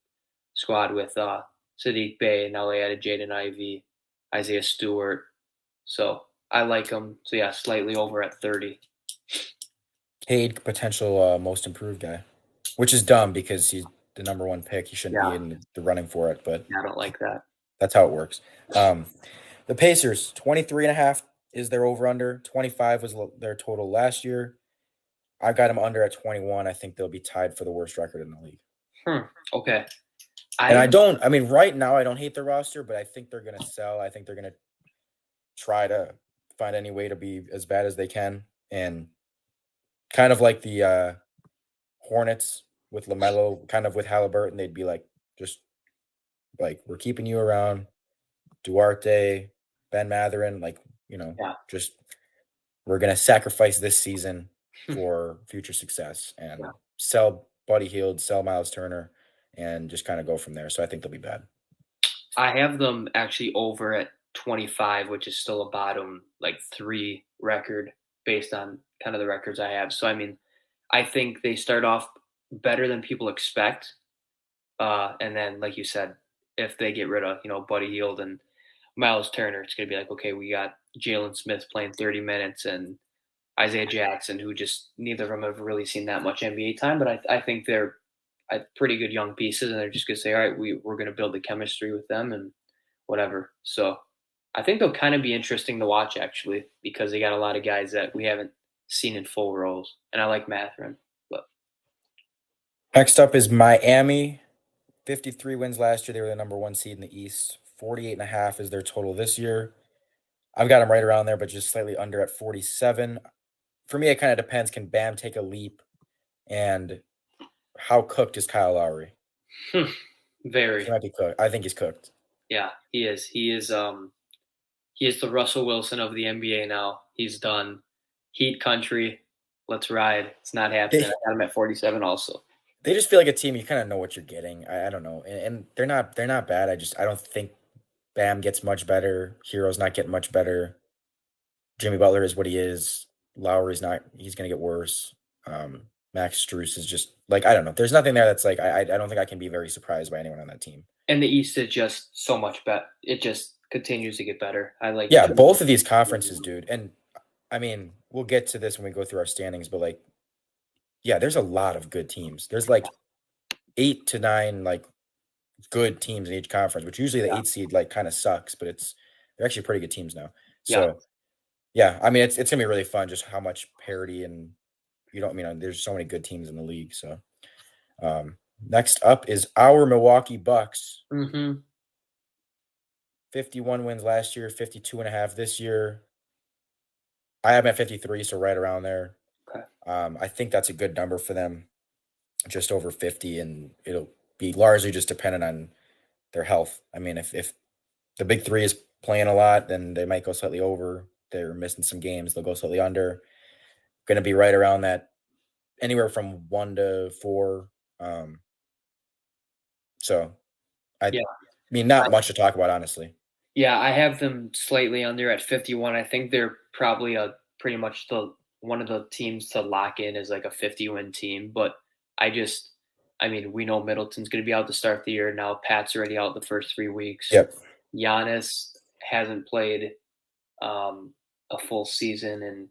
squad with Sadiq Bey, and now they added Jaden Ivey, Isaiah Stewart. So I like them. So yeah, slightly over at 30. Cade, potential most improved guy, which is dumb because he's the number one pick. He shouldn't be Yeah, in the running for it, but yeah, I don't like that. that's how it works. Um, the Pacers, 23 and a half is their over under. 25 was their total last year. I've got them under at 21. I think they'll be tied for the worst record in the league. Okay. And I I mean, right now, I don't hate the roster, but I think they're going to sell. I think they're going to try to find any way to be as bad as they can. And kind of like the Hornets with LaMelo, kind of with Halliburton, they'd be like, just like, we're keeping you around. Duarte, Ben Matherin, like, yeah. just we're gonna sacrifice this season for future success Yeah. and sell Buddy Hield, sell Miles Turner, and just kind of go from there. So I think they'll be bad. I have them actually over at 25, which is still a bottom like 3 record based on kind of the records I have. So I mean, I think they start off better than people expect. And then, like you said, if they get rid of, Buddy Hield and Miles Turner, it's going to be like, okay, we got Jalen Smith playing 30 minutes and Isaiah Jackson, who just neither of them have really seen that much NBA time. But I think they're pretty good young pieces, and they're just going to say, all right, we're going to build the chemistry with them and whatever. So I think they'll kind of be interesting to watch, actually, because they got a lot of guys that we haven't seen in full roles. And I like Matherin. But Next up is Miami. 53 wins last year. They were the number one seed in the East. 48.5 is their total this year. I've got them right around there, but just slightly under at 47. For me, it kind of depends. Can Bam take a leap? And how cooked is Kyle Lowry? very, He might be cooked. I think he's cooked. yeah, he is. He is the Russell Wilson of the NBA now. He's done. Heat country. Let's ride. It's not happening. I They, got him at 47 also. they just feel like a team you kind of know what you're getting. I don't know. And they're not bad. I don't think Bam gets much better. Hero's not getting much better. Jimmy Butler is what he is. Lowry's not. He's gonna get worse. Max Strus is just like I don't know. There's nothing there that's like I don't think I can be very surprised by anyone on that team. And the East is just so much better. It just continues to get better. I like Yeah, both of these conferences, dude. And I mean, we'll get to this when we go through our standings, but like, yeah, there's a lot of good teams. There's like 8 to 9 like good teams in each conference, which usually the Yeah. 8 seed like kind of sucks, but they're actually pretty good teams now. Yeah. So yeah, I mean it's gonna be really fun just how much parity and you don't I mean there's so many good teams in the league. So next up is our Milwaukee Bucks. Mm-hmm. 51 wins last year, 52.5 this year. I have them at 53, so right around there. Okay. I think that's a good number for them, just over 50, and it'll be largely just dependent on their health. I mean, if the big three is playing a lot, then they might go slightly over. They're missing some games, they'll go slightly under. Going to be right around that, anywhere from 1 to 4. So I Yeah. mean, not much to talk about, honestly. Yeah, I have them slightly under at 51. I think they're probably a pretty much the one of the teams to lock in as like a 50-win team. But I mean, we know Middleton's going to be out to start the year now. Pat's already out the first 3 weeks. Yep. Giannis hasn't played a full season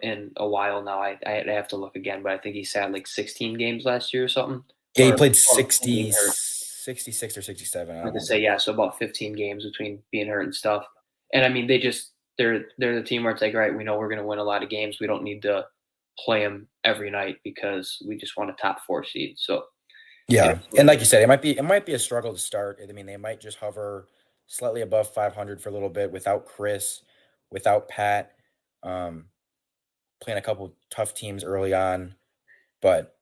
in a while now. I have to look again, but I think he sat like 16 games last year or something. Yeah, he Or, played or being hurt. 66 or 67. I I don't meant to know. say, yeah, so about 15 games between being hurt and stuff. And I mean, they're the team where it's like, right, we know we're going to win a lot of games. We don't need to play them every night because we just want a top 4 seed. So it Yeah, is what and it like is. you said, it might be a struggle to start. I mean, they might just hover slightly above 500 for a little bit without Chris, without Pat, um, playing a couple tough teams early on. But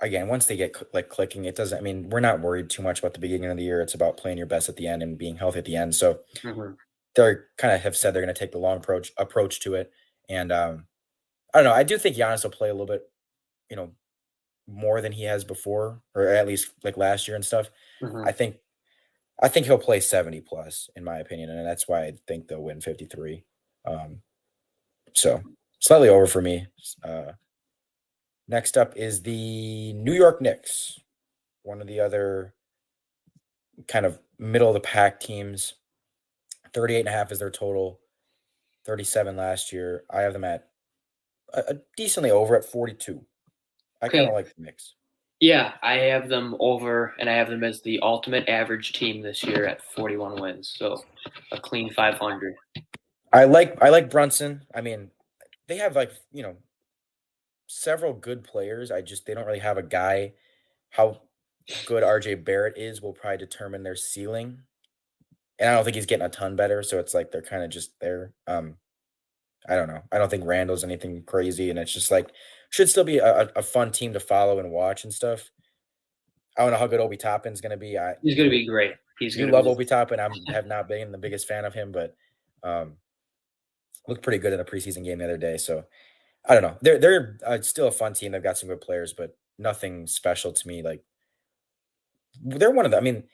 again, once they get like clicking, it doesn't. I mean, we're not worried too much about the beginning of the year. It's about playing your best at the end and being healthy at the end. So Mhm. they're kind of have said they're going to take the long approach to it. And I don't know. I do think Giannis will play a little bit, you know, more than he has before, or at least like last year and stuff. I Mhm. think I think he'll play 70 plus, in my opinion, and that's why I think they'll win 53. Um, so slightly over for me. Uh, Next up is the New York Knicks, one of the other kind of middle of the pack teams. 38.5 is their total, 37 last year. I have them at a decently over at 42. I kind Okay. of like the Knicks. Yeah, I have them over, and I have them as the ultimate average team this year at 41 wins. So a clean 500. I like Brunson. I mean, they have like, several good players. They don't really have a guy. How good RJ Barrett is will probably determine their ceiling. And I don't think he's getting a ton better, so it's like they're kind of just there. I don't know. I don't think Randall's anything crazy, and it's just like should still be a fun team to follow and watch and stuff. I don't know how good Obi Toppin's gonna be. He's going to be great. He's You going to love be. Obi Toppin. I have not been the biggest fan of him, but um, Looked pretty good in a preseason game the other day. So I don't know. They're still a fun team. They've got some good players, but nothing special to me. Like they're one of the. I mean,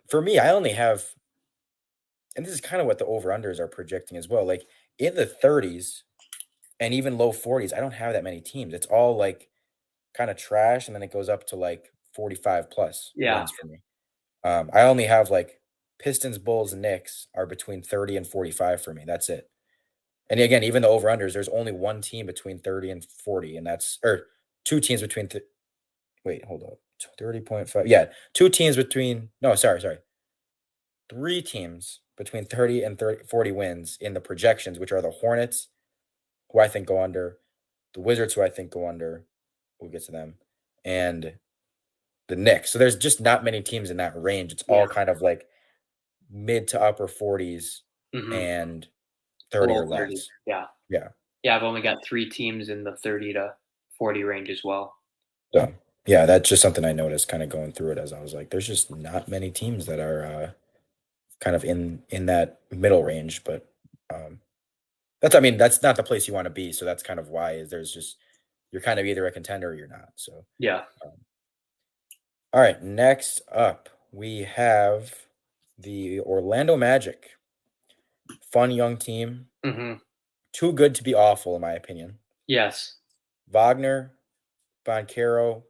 for me, I only have, and this is kind of what the over unders are projecting as well. Like in the 30s and even low 40s, I don't have that many teams. It's all like kind of trash, and then it goes up to like 45 plus Yeah. wins for me. I only have like Pistons, Bulls, Knicks are between 30 and 45 for me. That's it. And again, even the over unders, there's only one team between 30 and 40, and that's or two teams between wait, hold up. 30.5. Yeah, two teams between no, sorry. Three teams between 30 and 40 wins in the projections, which are the Hornets, who I think go under, the Wizards, who I think go under. We'll get to them. And the Knicks. So there's just not many teams in that range. It's Yeah. all kind of like mid to upper 40s Hmm. and 30 Below or 30. less. Yeah. Yeah. Yeah. I've only got 3 teams in the 30 to 40 range as well. So yeah, that's just something I noticed kind of going through it as I was like, there's just not many teams that are kind of in that middle range. But that's I mean, that's not the place you want to be. So that's kind of why is there's just you're kind of either a contender or you're not. So Yeah. um, all right, next up we have the Orlando Magic. Fun young team. Hmm. Too good to be awful, in my opinion. Yes. Wagner, Boncaro,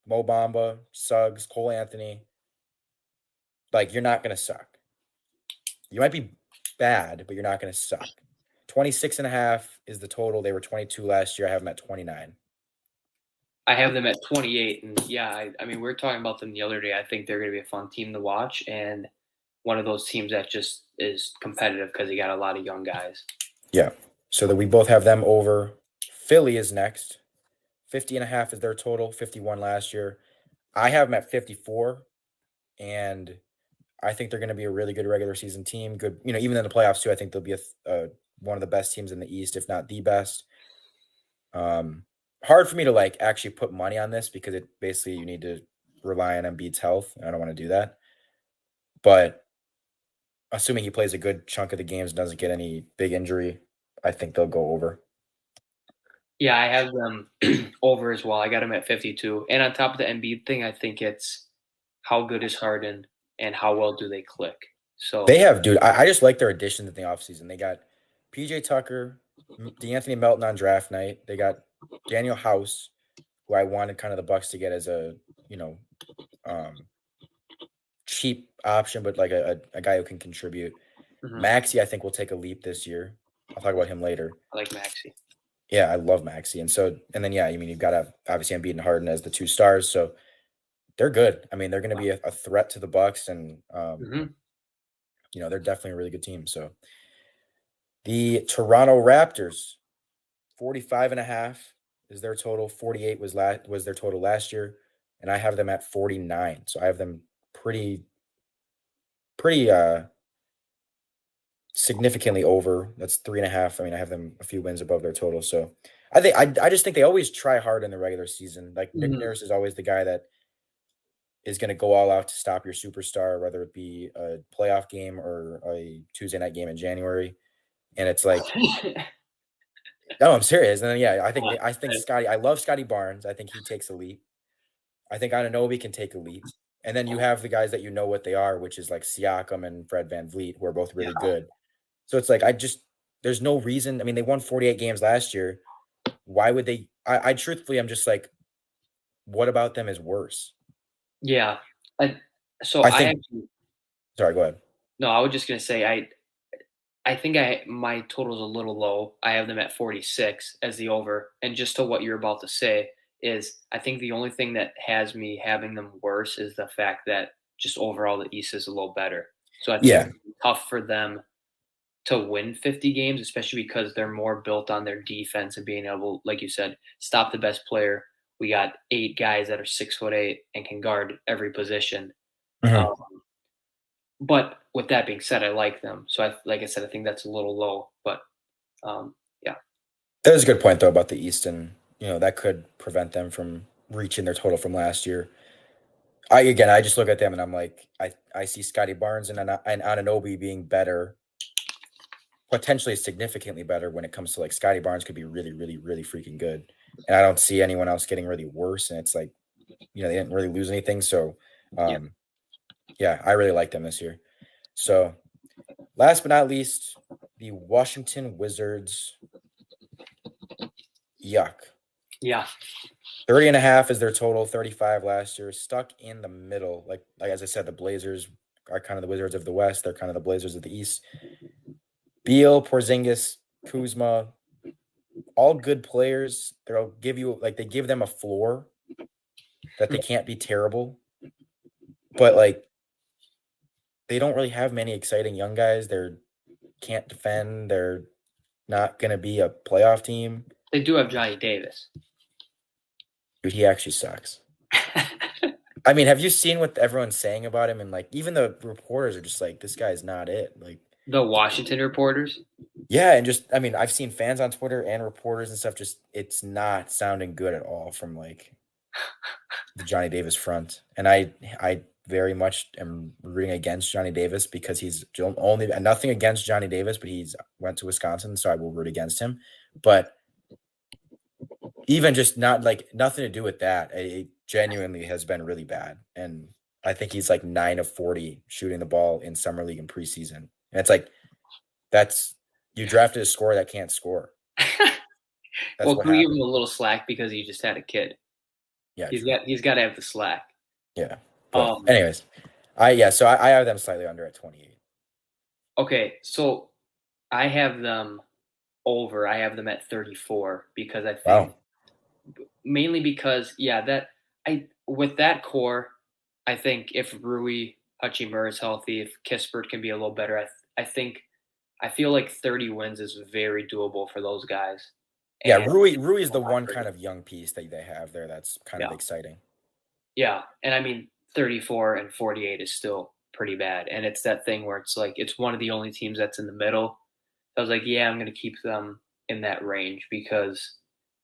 Mo Bamba, Suggs, Cole Anthony. Like, you're not going to suck. You might be bad, but you're not going to suck. 26 and a half is the total. They were 22 last year. I have them at 29. I have them at 28. And yeah, I mean, we were talking about them the other day. I think they're going to be a fun team to watch. And one of those teams that just is competitive because you got a lot of young guys. Yeah. So that we both have them over. Philly is next. 50 and a half is their total. 51 last year. I have them at 54. And I think they're going to be a really good regular season team. Good, even in the playoffs too. I think they'll be one of the best teams in the East, if not the best. Hard for me to like actually put money on this because it basically you need to rely on Embiid's health. And I don't want to do that. But assuming he plays a good chunk of the games and doesn't get any big injury, I think they'll go over. Yeah, I have them over as well. I got them at 52. And on top of the Embiid thing, I think it's how good is Harden and how well do they click. They So, have, dude. I just like their additions in the offseason. They got PJ Tucker, DeAnthony Melton on draft night. They got Daniel House, who I wanted kind of the Bucks to get as a, um, cheap option, but like a guy who can contribute. mhm, Maxi, I think, will take a leap this year. I'll talk about him later. I like Maxi. Yeah, I love Maxi. And then, yeah, I mean, you've got to have obviously Embiid and Harden as the two stars. So they're good. I mean, they're going to be a threat to the Bucks, and Hmm. they're definitely a really good team. So the Toronto Raptors, 45 and a half is their total. 48 was their total last year, and I have them at 49. So I have them pretty significantly over. That's 3.5. I mean, I have them a few wins above their total. So I just think they always try hard in the regular season. Like Nick Hmm. Nurse is always the guy that is going to go all out to stop your superstar, whether it be a playoff game or a Tuesday night game in January. And it's like, no, I'm serious. And then yeah, I think Scotty. I love Scotty Barnes. I think he takes a leap. I think Anunoby can take a leap. And then you have the guys that you know what they are, which is like Siakam and Fred Van Vliet, who are both Yeah. really good. So it's like there's no reason. I mean, they won 48 games last year. Why would they? I truthfully, I'm just like, what about them is worse? Yeah. I, so I I think. actually, Sorry, go ahead. no, I was just gonna say I think my total's a little low. I have them at 46 as the over. And just to what you're about to say is I think the only thing that has me having them worse is the fact that just overall the East is a little better. So I think Yeah, it's tough for them to win 50 games, especially because they're more built on their defense and being able, like you said, stop the best player. We got 8 guys that are 6'8" and can guard every position. mhm. Um, but with that being said, I like them. So like I said, I think that's a little low, but yeah. That is a good point though about the East, and that could prevent them from reaching their total from last year. I just look at them and I'm like, I see Scotty Barnes and Anunoby being better potentially significantly better when it comes to like Scotty Barnes could be really, really, really freaking good. And I don't see anyone else getting really worse. And it's like, they didn't really lose anything. So, Yeah. yeah, I really like them this year. So, last but not least, the Washington Wizards. Yuck. Yeah. 30.5 is their total, 35 last year, stuck in the middle. Like as I said, the Blazers are kind of the Wizards of the West. They're kind of the Blazers of the East. Beal, Porzingis, Kuzma, all good players. They'll give you they give them a floor that they can't be terrible. But they don't really have many exciting young guys. They're can't defend. They're not gonna be a playoff team. They do have Johnny Davis. Dude, he actually sucks. I mean, have you seen what everyone's saying about him? And even the reporters are just like, this guy's not it. The Washington reporters. Yeah, and just I mean, I've seen fans on Twitter and reporters and stuff. Just it's not sounding good at all from the Johnny Davis front. And I very much am rooting against Johnny Davis because he's only nothing against Johnny Davis, but he's went to Wisconsin, so I will root against him. But even just not nothing to do with that. It genuinely has been really bad. And I think he's 9 of 40 shooting the ball in summer league and preseason. And it's that's you drafted a scorer that can't score. Well, can we give him a little slack because he just had a kid? Yeah, he's got to have the slack. Yeah. But anyways, I have them slightly under at 28. Okay, so I have them over. I have them at 34 because I think mainly because with that core, I think if Rui Hachimura is healthy, if Kispert can be a little better, I feel like 30 wins is very doable for those guys. Yeah, Rui is the one kind of young piece that they have there that's kind of exciting. Yeah, and I mean 34 and 48 is still pretty bad, and it's that thing where it's one of the only teams that's in the middle. I was like, yeah, I'm going to keep them in that range because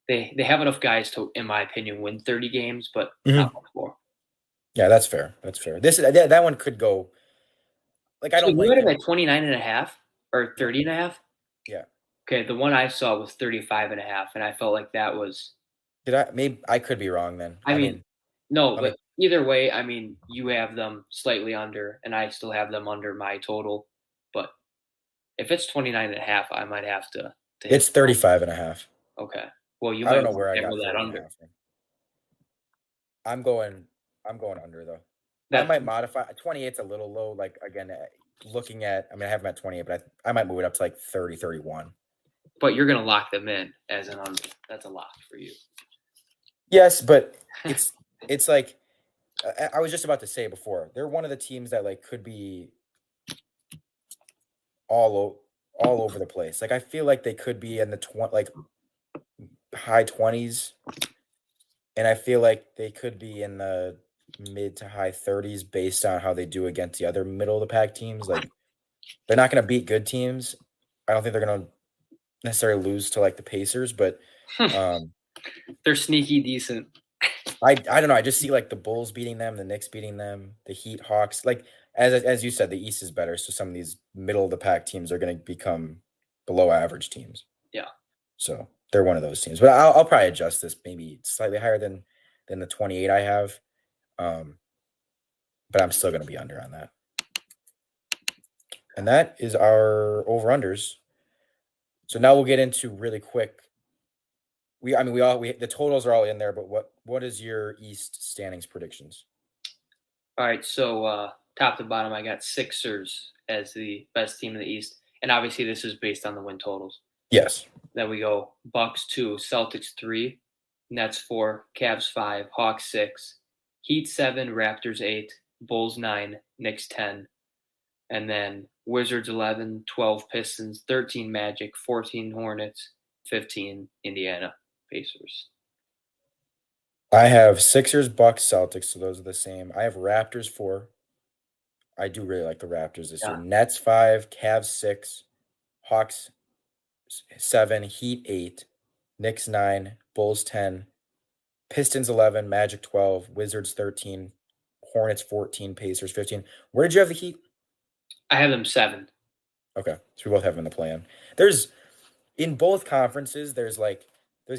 they have enough guys to, in my opinion, win 30 games, but not much more. Yeah, that's fair. That's fair. That one could go. I don't like it at 29 and a half or 30 and a half. Yeah. Okay, the one I saw was 35 and a half, and I felt like that was. Maybe I could be wrong then. I mean, no, but either way, I mean, you have them slightly under, and I still have them under my total. But if it's 29 and a half, I might have to it's 35 and a half. Okay. Well, you I might don't know where I got that under. I'm going under though. I might modify 28's a little low. Again, looking at I have them at 28, but I might move it up to 30, 31. But you're gonna lock them in as an under. That's a lock for you. Yes, but it's I was just about to say before, they're one of the teams that could be all over the place. I feel like they could be in the high 20s, and I feel like they could be in the mid to high 30s based on how they do against the other middle of the pack teams. They're not going to beat good teams. I don't think they're going to necessarily lose to the Pacers, but they're sneaky decent. I don't know. I just see the Bulls beating them, the Knicks beating them, the Heat, Hawks. As you said, the East is better, so some of these middle of the pack teams are going to become below average teams. Yeah. So they're one of those teams, but I'll probably adjust this maybe slightly higher than the 28 I have. But I'm still going to be under on that. And that is our over-unders. So now we'll get into really quick. The totals are all in there, but what is your East standings predictions? All right, so top to bottom, I got Sixers as the best team in the East, and obviously this is based on the win totals. Yes. Then we go Bucks 2, Celtics 3, Nets 4, Cavs 5, Hawks 6, Heat 7, Raptors 8, Bulls 9, Knicks 10, and then Wizards 11, 12 Pistons, 13 Magic, 14 Hornets, 15 Indiana Pacers. I have Sixers, Bucks, Celtics, so those are the same. I have Raptors 4. I do really like the Raptors this year. Nets 5, Cavs 6, Hawks 7, Heat 8, Knicks 9, Bulls 10, Pistons 11, Magic 12, Wizards 13, Hornets 14, Pacers 15. Where did you have the Heat? I have them 7. Okay, so we both have them in the play-in. There's in both conferences, there's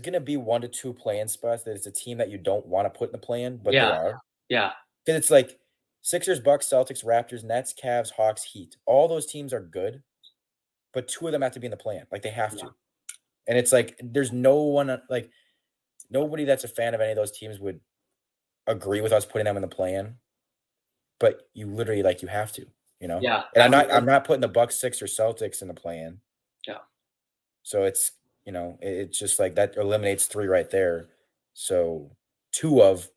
gonna be 1 to 2 play-in spots that it's a team that you don't wanna put in the play-in, but they Yeah, are. yeah, 'Cause it's like Sixers, Bucks, Celtics, Raptors, Nets, Cavs, Hawks, Heat. All those teams are good, but 2 of them have to be in the play-in, like, they have yeah, to. And it's like, there's no one, like, nobody that's a fan of any of those teams would agree with us putting them in the play-in, but you literally, like, you have to, you know? yeah. And I mean, I'm not putting the Bucks, Sixers, or Celtics in the play-in. yeah, So it's, it's just like that eliminates 3 right there. So 2 of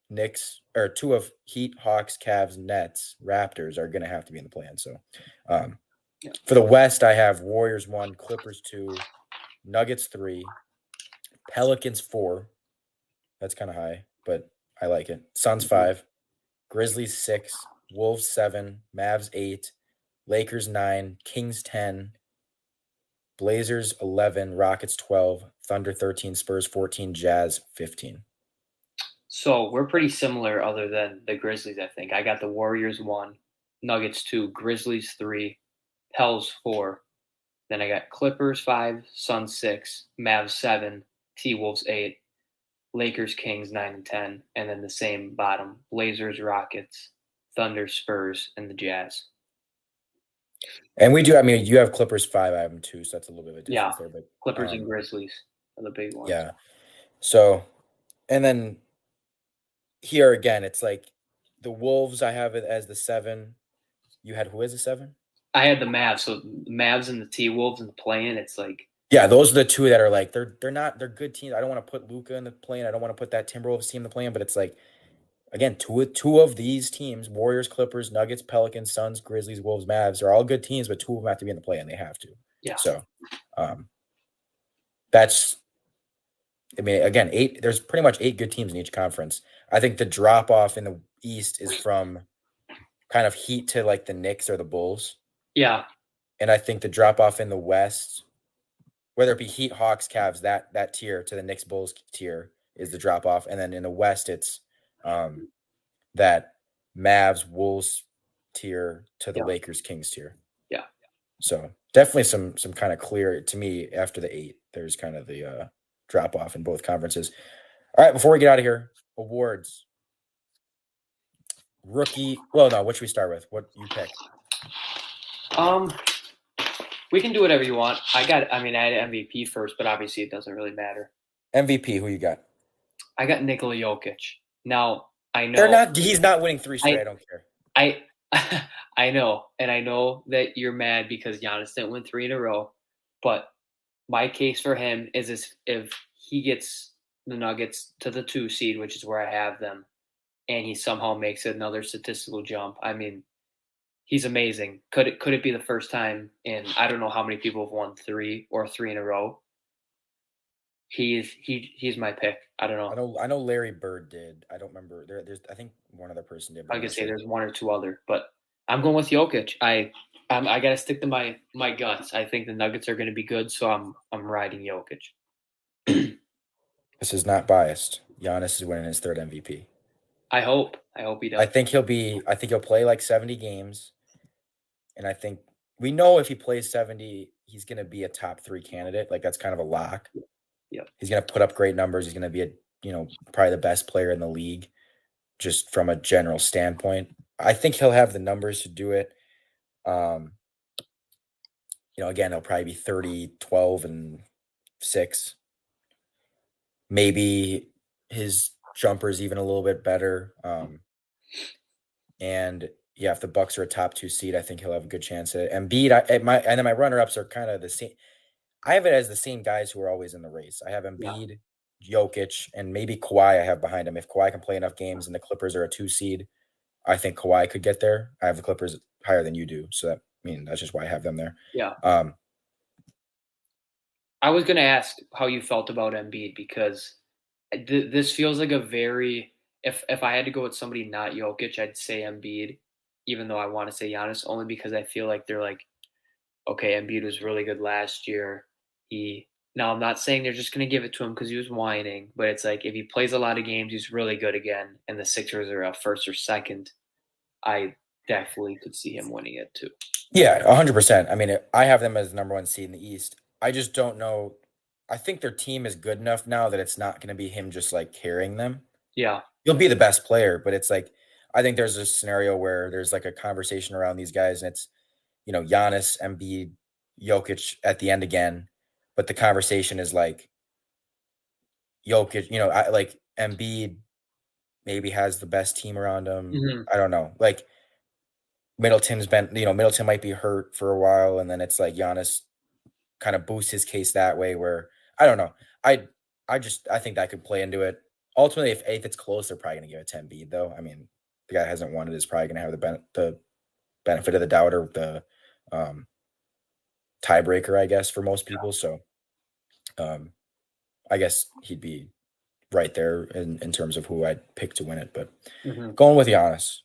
Knicks or 2 of Heat, Hawks, Cavs, Nets, Raptors are gonna have to be in the plan. So um yeah. for the West, I have Warriors 1, Clippers 2, Nuggets 3, Pelicans 4. That's kind of high, but I like it. Suns Mhm. 5, Grizzlies 6, Wolves 7, Mavs 8, Lakers 9, Kings 10, Blazers 11, Rockets 12, Thunder 13, Spurs 14, Jazz 15. So we're pretty similar, other than the Grizzlies. I think I got the Warriors 1, Nuggets 2, Grizzlies 3, Pels 4. Then I got Clippers 5, Suns 6, Mavs 7, T Wolves 8, Lakers Kings 9 and 10, and then the same bottom: Blazers Rockets, Thunder Spurs, and the Jazz. And we do, I mean, you have Clippers 5, I have them 2, so that's a little bit of a Yeah, difference there, but Clippers and Grizzlies are the big ones. yeah. So, and then here again, it's like the Wolves I have it as the 7. You had who as the 7? I had the Mavs, so the Mavs and the T Wolves in the play-in. It's like, Yeah, those are the 2 that are like they're good teams. I don't want to put Luca in the play-in. I don't want to put that Timberwolves team in the play-in, but it's like again, two of these teams, Warriors, Clippers, Nuggets, Pelicans, Suns, Grizzlies, Wolves, Mavs, are all good teams, but 2 of them have to be in the play-in. They have to. yeah, So, um, that's I mean, again, 8 there's pretty much 8 good teams in each conference. I think the drop off in the East is from kind of Heat to like the Knicks or the Bulls. yeah, And I think the drop off in the West, whether it be Heat, Hawks, Cavs, that tier to the Knicks Bulls tier is the drop off. And then in the West, it's um, that Mavs Wolves tier to the yeah, Lakers Kings tier. yeah. So definitely some kind of clear to me after the 8. There's kind of the drop off in both conferences. All right, before we get out of here, awards. Rookie. Well, no, what should we start with? What you pick? Um, we can do whatever you want. I mean, I had MVP first, but obviously it doesn't really matter. MVP, who you got? I got Nikola Jokic. Now I They're know, not he's not winning 3 straight. I, I don't care. I, I know, and I know that you're mad because Giannis didn't win 3 in a row. But my case for him is if he gets the Nuggets to the 2 seed, which is where I have them, and he somehow makes another statistical jump. I mean, he's amazing. Could it be the first time in, I don't know how many people have won 3 in a row? He's my pick. I don't know. I know Larry Bird did. I don't remember. There's I think one other person did, but I I'm could not say sure. there's 1 or 2 other, but I'm going with Jokic. I got to stick to my guts. I think the Nuggets are going to be good, so I'm riding Jokic. This is not biased. Giannis is winning his 3rd MVP. I hope he does. I think he'll play like 70 games. And I think we know if he plays 70, he's gonna be a top 3 candidate. Like that's kind of a lock. Yep. He's gonna put up great numbers. He's gonna be probably the best player in the league, just from a general standpoint. I think he'll have the numbers to do it. Um, again, he'll probably be 30, 12, and 6. Maybe his jumper is even a little bit better. And yeah, if the Bucks are a top 2 seed, I think he'll have a good chance at it. Embiid, and then my runner ups are kind of the same. I have it as the same guys who are always in the race. I have Yeah. Embiid, Jokic, and maybe Kawhi I have behind him. If Kawhi can play enough games and the Clippers are a 2 seed, I think Kawhi could get there. I have the Clippers higher than you do. So that's just why I have them there. Yeah. Um, I was going to ask how you felt about Embiid because this feels like a very, if I had to go with somebody not Jokic, I'd say Embiid, even though I want to say Giannis, only because I feel like they're like, okay, Embiid was really good last year. Now I'm not saying they're just going to give it to him because he was whining, but it's like if he plays a lot of games, he's really good again, and the Sixers are a first or second, I definitely could see him winning it too. Yeah, 100%. I mean, I have them as the number one seed in the East. I just don't know. I think their team is good enough now that it's not going to be him just like carrying them. Yeah. He'll be the best player, but it's like I think there's a scenario where there's like a conversation around these guys, and it's Giannis, Embiid, Jokic at the end again, but the conversation is like Jokic, like Embiid maybe has the best team around him. Hmm. I don't know, like Middleton might be hurt for a while, and then it's like Giannis kind of boosts his case that way. Where I don't know, I I think that could play into it. Ultimately, if it's close, they're probably going to give it to Embiid, though. I mean, the guy hasn't won it is probably going to have the benefit of the doubt or the um, tiebreaker, I guess, for most people. So um, I guess he'd be right there in terms of who I'd pick to win it. But Hmm. going with Giannis,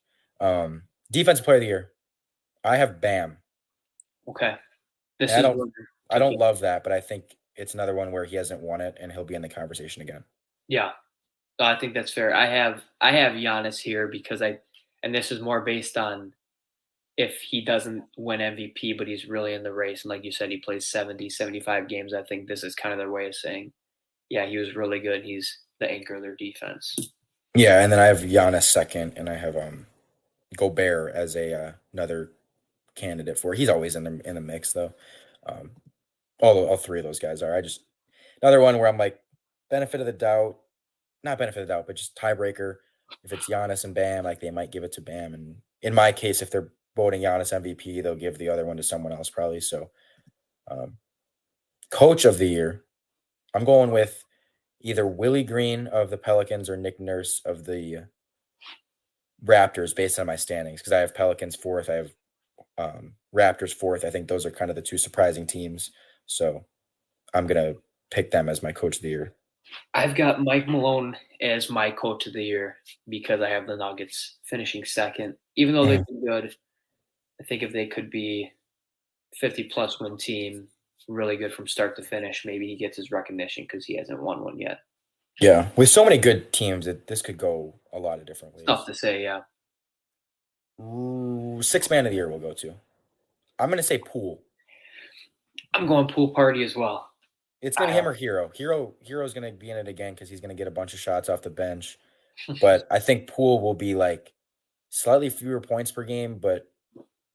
defensive player of the year, I have Bam, Okay. This and is where I took don't it. love that, but I think it's another one where he hasn't won it, and he'll be in the conversation again. Yeah. No, I think that's fair. I have Giannis here because and this is more based on if he doesn't win MVP, but he's really in the race. And like you said, he plays 70, 75 games. I think this is kind of their way of saying, yeah, he was really good. He's the anchor of their defense. Yeah, and then I have Giannis second, and I have Gobert as a another candidate for. He's always in the mix though. Um, all three of those guys are. I just another one where I'm like benefit of the doubt, not benefit of the doubt, but just tiebreaker. If it's Giannis and Bam, like they might give it to Bam, and in my case, if they're voting Giannis MVP, they'll give the other one to someone else probably. So, um, coach of the year, I'm going with either Willie Green of the Pelicans or Nick Nurse of the Raptors based on my standings because I have Pelicans fourth, I have Raptors fourth. I think those are kind of the two surprising teams. So I'm gonna pick them as my coach of the year. I've got Mike Malone as my coach of the year because I have the Nuggets finishing second. Even though Mhm. they've been good, I think if they could be 50 plus win team, really good from start to finish, maybe he gets his recognition because he hasn't won one yet. Yeah, with so many good teams, this could go a lot of different It's tough ways. to say, yeah. Ooh, six man of the year we'll go to. I'm gonna say Poole. I'm going pool party as well. It's gonna be I him or Hero. Hero's gonna be in it again because he's gonna get a bunch of shots off the bench. But I think Poole will be like slightly fewer points per game, but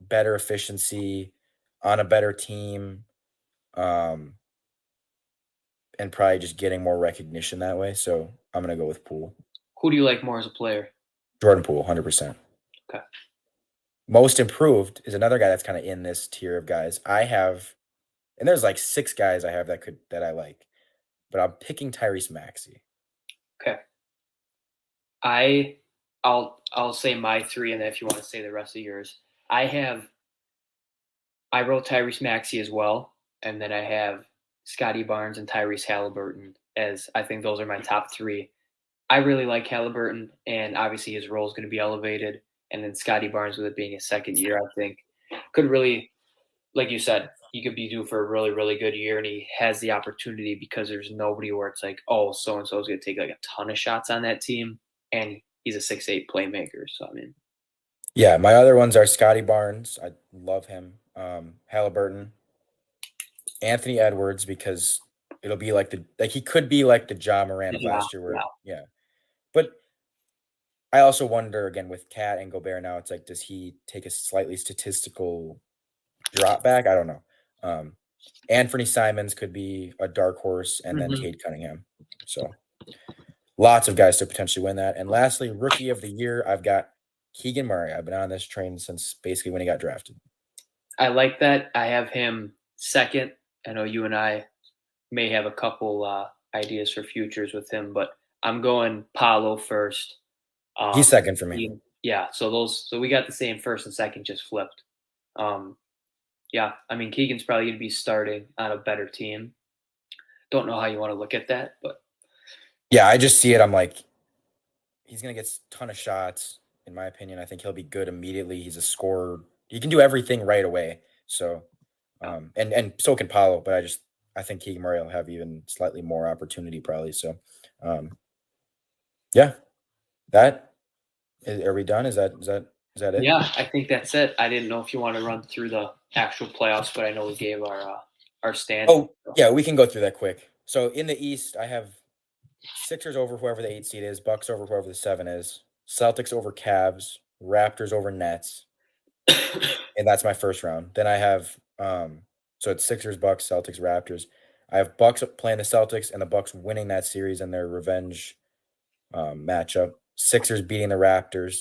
better efficiency on a better team. Um, and probably just getting more recognition that way. So I'm gonna go with Poole. Who do you like more as a player? Jordan Poole, 100%. Okay. Most improved is another guy that's kind of in this tier of guys. I have, and there's like six guys I have that I like, but I'm picking Tyrese Maxey. Okay. I'll say my three, and then if you want to say the rest of yours, I have I wrote Tyrese Maxey as well, and then I have Scotty Barnes and Tyrese Halliburton as I think those are my top three. I really like Halliburton, and obviously his role is going to be elevated. And then Scotty Barnes, with it being his second year, I think could really, like you said, he could be due for a really, really good year, and he has the opportunity because there's nobody where it's like, oh, so and so is going to take like a ton of shots on that team, and he's a 6'8" playmaker. So I mean, Yeah, my other ones are Scotty Barnes. I love him. Halliburton, Anthony Edwards because it'll be like he could be like the Ja Moran of yeah, last year, yeah. where yeah. But I also wonder again with Cat and Gobert now, it's like does he take a slightly statistical drop back? I don't know. Anthony Simons could be a dark horse, and then Hmm. Cade Cunningham. So lots of guys to potentially win that. And lastly, rookie of the year, I've got Keegan Murray. I've been on this train since basically when he got drafted. I like that. I have him second. I know you and I may have a couple ideas for futures with him, but I'm going Paulo first. He's second for me. Yeah, so we got the same first and second, just flipped. Um, yeah, I mean Keegan's probably going to be starting on a better team. Don't know how you want to look at that, but Yeah, I just see it. I'm like, he's gonna get a ton of shots. In my opinion, I think he'll be good immediately. He's a scorer. He can do everything right away. So, yeah. and so can Paulo. But I think Keegan Murray will have even slightly more opportunity probably. So, um, yeah, that are we done? Is that Is that it? Yeah, I think that's it. I didn't know if you want to run through the actual playoffs, but I know we gave our standing. Oh, yeah, we can go through that quick. So in the East, I have Sixers over whoever the 8 seed is, Bucks over whoever the 7 is, Celtics over Cavs, Raptors over Nets, and that's my first round. Then I have so it's Sixers, Bucks, Celtics, Raptors. I have Bucks playing the Celtics and the Bucks winning that series in their revenge matchup. Sixers beating the Raptors,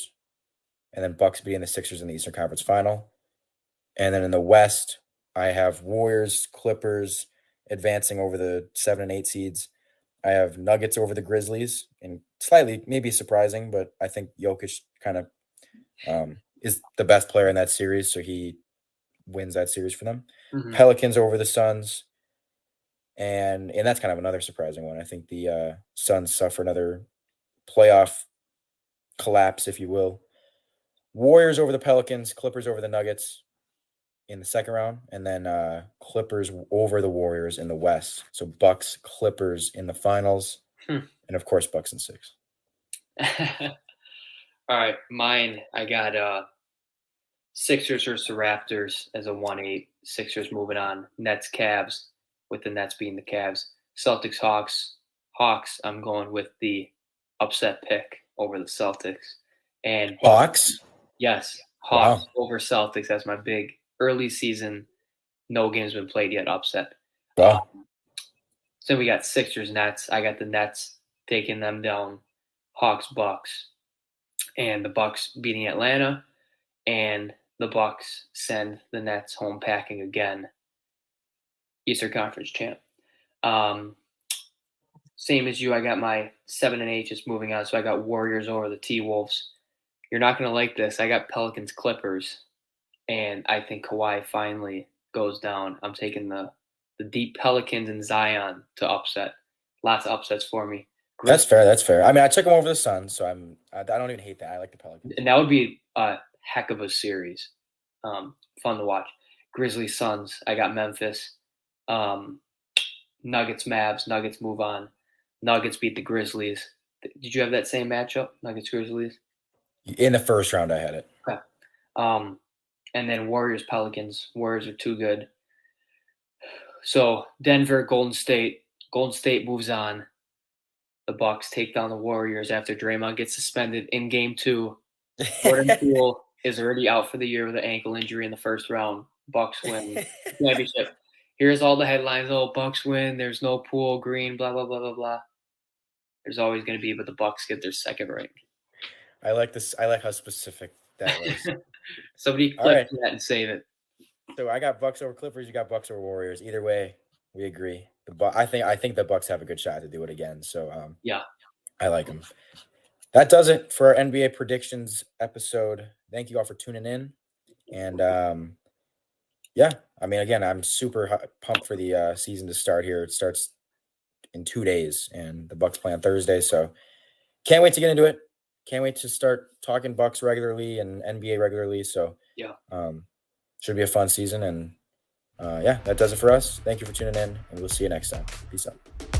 and then Bucks beating the Sixers in the Eastern Conference Final. And then in the West, I have Warriors, Clippers advancing over the 7 and 8 seeds. I have Nuggets over the Grizzlies, and slightly maybe surprising, but I think Jokic kind of is the best player in that series, so he wins that series for them. Mhm. Pelicans over the Suns, and that's kind of another surprising one. I think the Suns suffer another playoff collapse, if you will. Warriors over the Pelicans, Clippers over the Nuggets in the second round, and then Clippers over the Warriors in the West. So Bucks, Clippers in the finals, and of course Bucks in 6. All right, mine. I got Sixers versus the Raptors as a 1-8. Sixers moving on. Nets, Cavs, with the Nets being the Cavs. Celtics, Hawks. Hawks. I'm going with the upset pick over the Celtics. And Hawks. Yes, Hawks Wow. over Celtics. That's my big early season. No games been played yet. Upset. Wow. So we got Sixers, Nets. I got the Nets taking them down. Hawks, Bucks, and the Bucks beating Atlanta, and the Bucks send the Nets home packing again. Eastern Conference champ. Same as you, I got my 7 and 8 just moving on. So I got Warriors over the T Wolves. You're not going to like this. I got Pelicans, Clippers, and I think Kawhi finally goes down. I'm taking the deep Pelicans and Zion to upset. Lots of upsets for me. That's fair. That's fair. I mean, I took them over the Suns, so I don't even hate that. I like the Pelicans. And that would be a heck of a series. Fun to watch. Grizzlies, Suns. I got Memphis. Nuggets, Mavs. Nuggets move on. Nuggets beat the Grizzlies. Did you have that same matchup? Nuggets, Grizzlies? In the first round, I had it. Okay. And then Warriors, Pelicans. Warriors are too good. So Denver, Golden State. Golden State moves on. The Bucks take down the Warriors after Draymond gets suspended in Game 2. Jordan Poole is already out for the year with an ankle injury in the first round. Bucks win championship. Here's all the headlines. Oh, Bucks win. There's no Poole, Green, blah, blah, blah, blah, blah. There's always going to be, but the Bucks get their second ring. I like this. I like how specific that was. Somebody clip that and save it. So I got Bucks over Clippers. You got Bucks over Warriors. Either way, we agree. I think the Bucks have a good shot to do it again. So yeah, I like them. That does it for our NBA predictions episode. Thank you all for tuning in. And yeah, I mean, again, I'm super pumped for the season to start here. It starts in 2 days, and the Bucks play on Thursday. So can't wait to get into it. Can't wait to start talking Bucks regularly and NBA regularly. So yeah, should be a fun season. And yeah, that does it for us. Thank you for tuning in, and we'll see you next time. Peace out.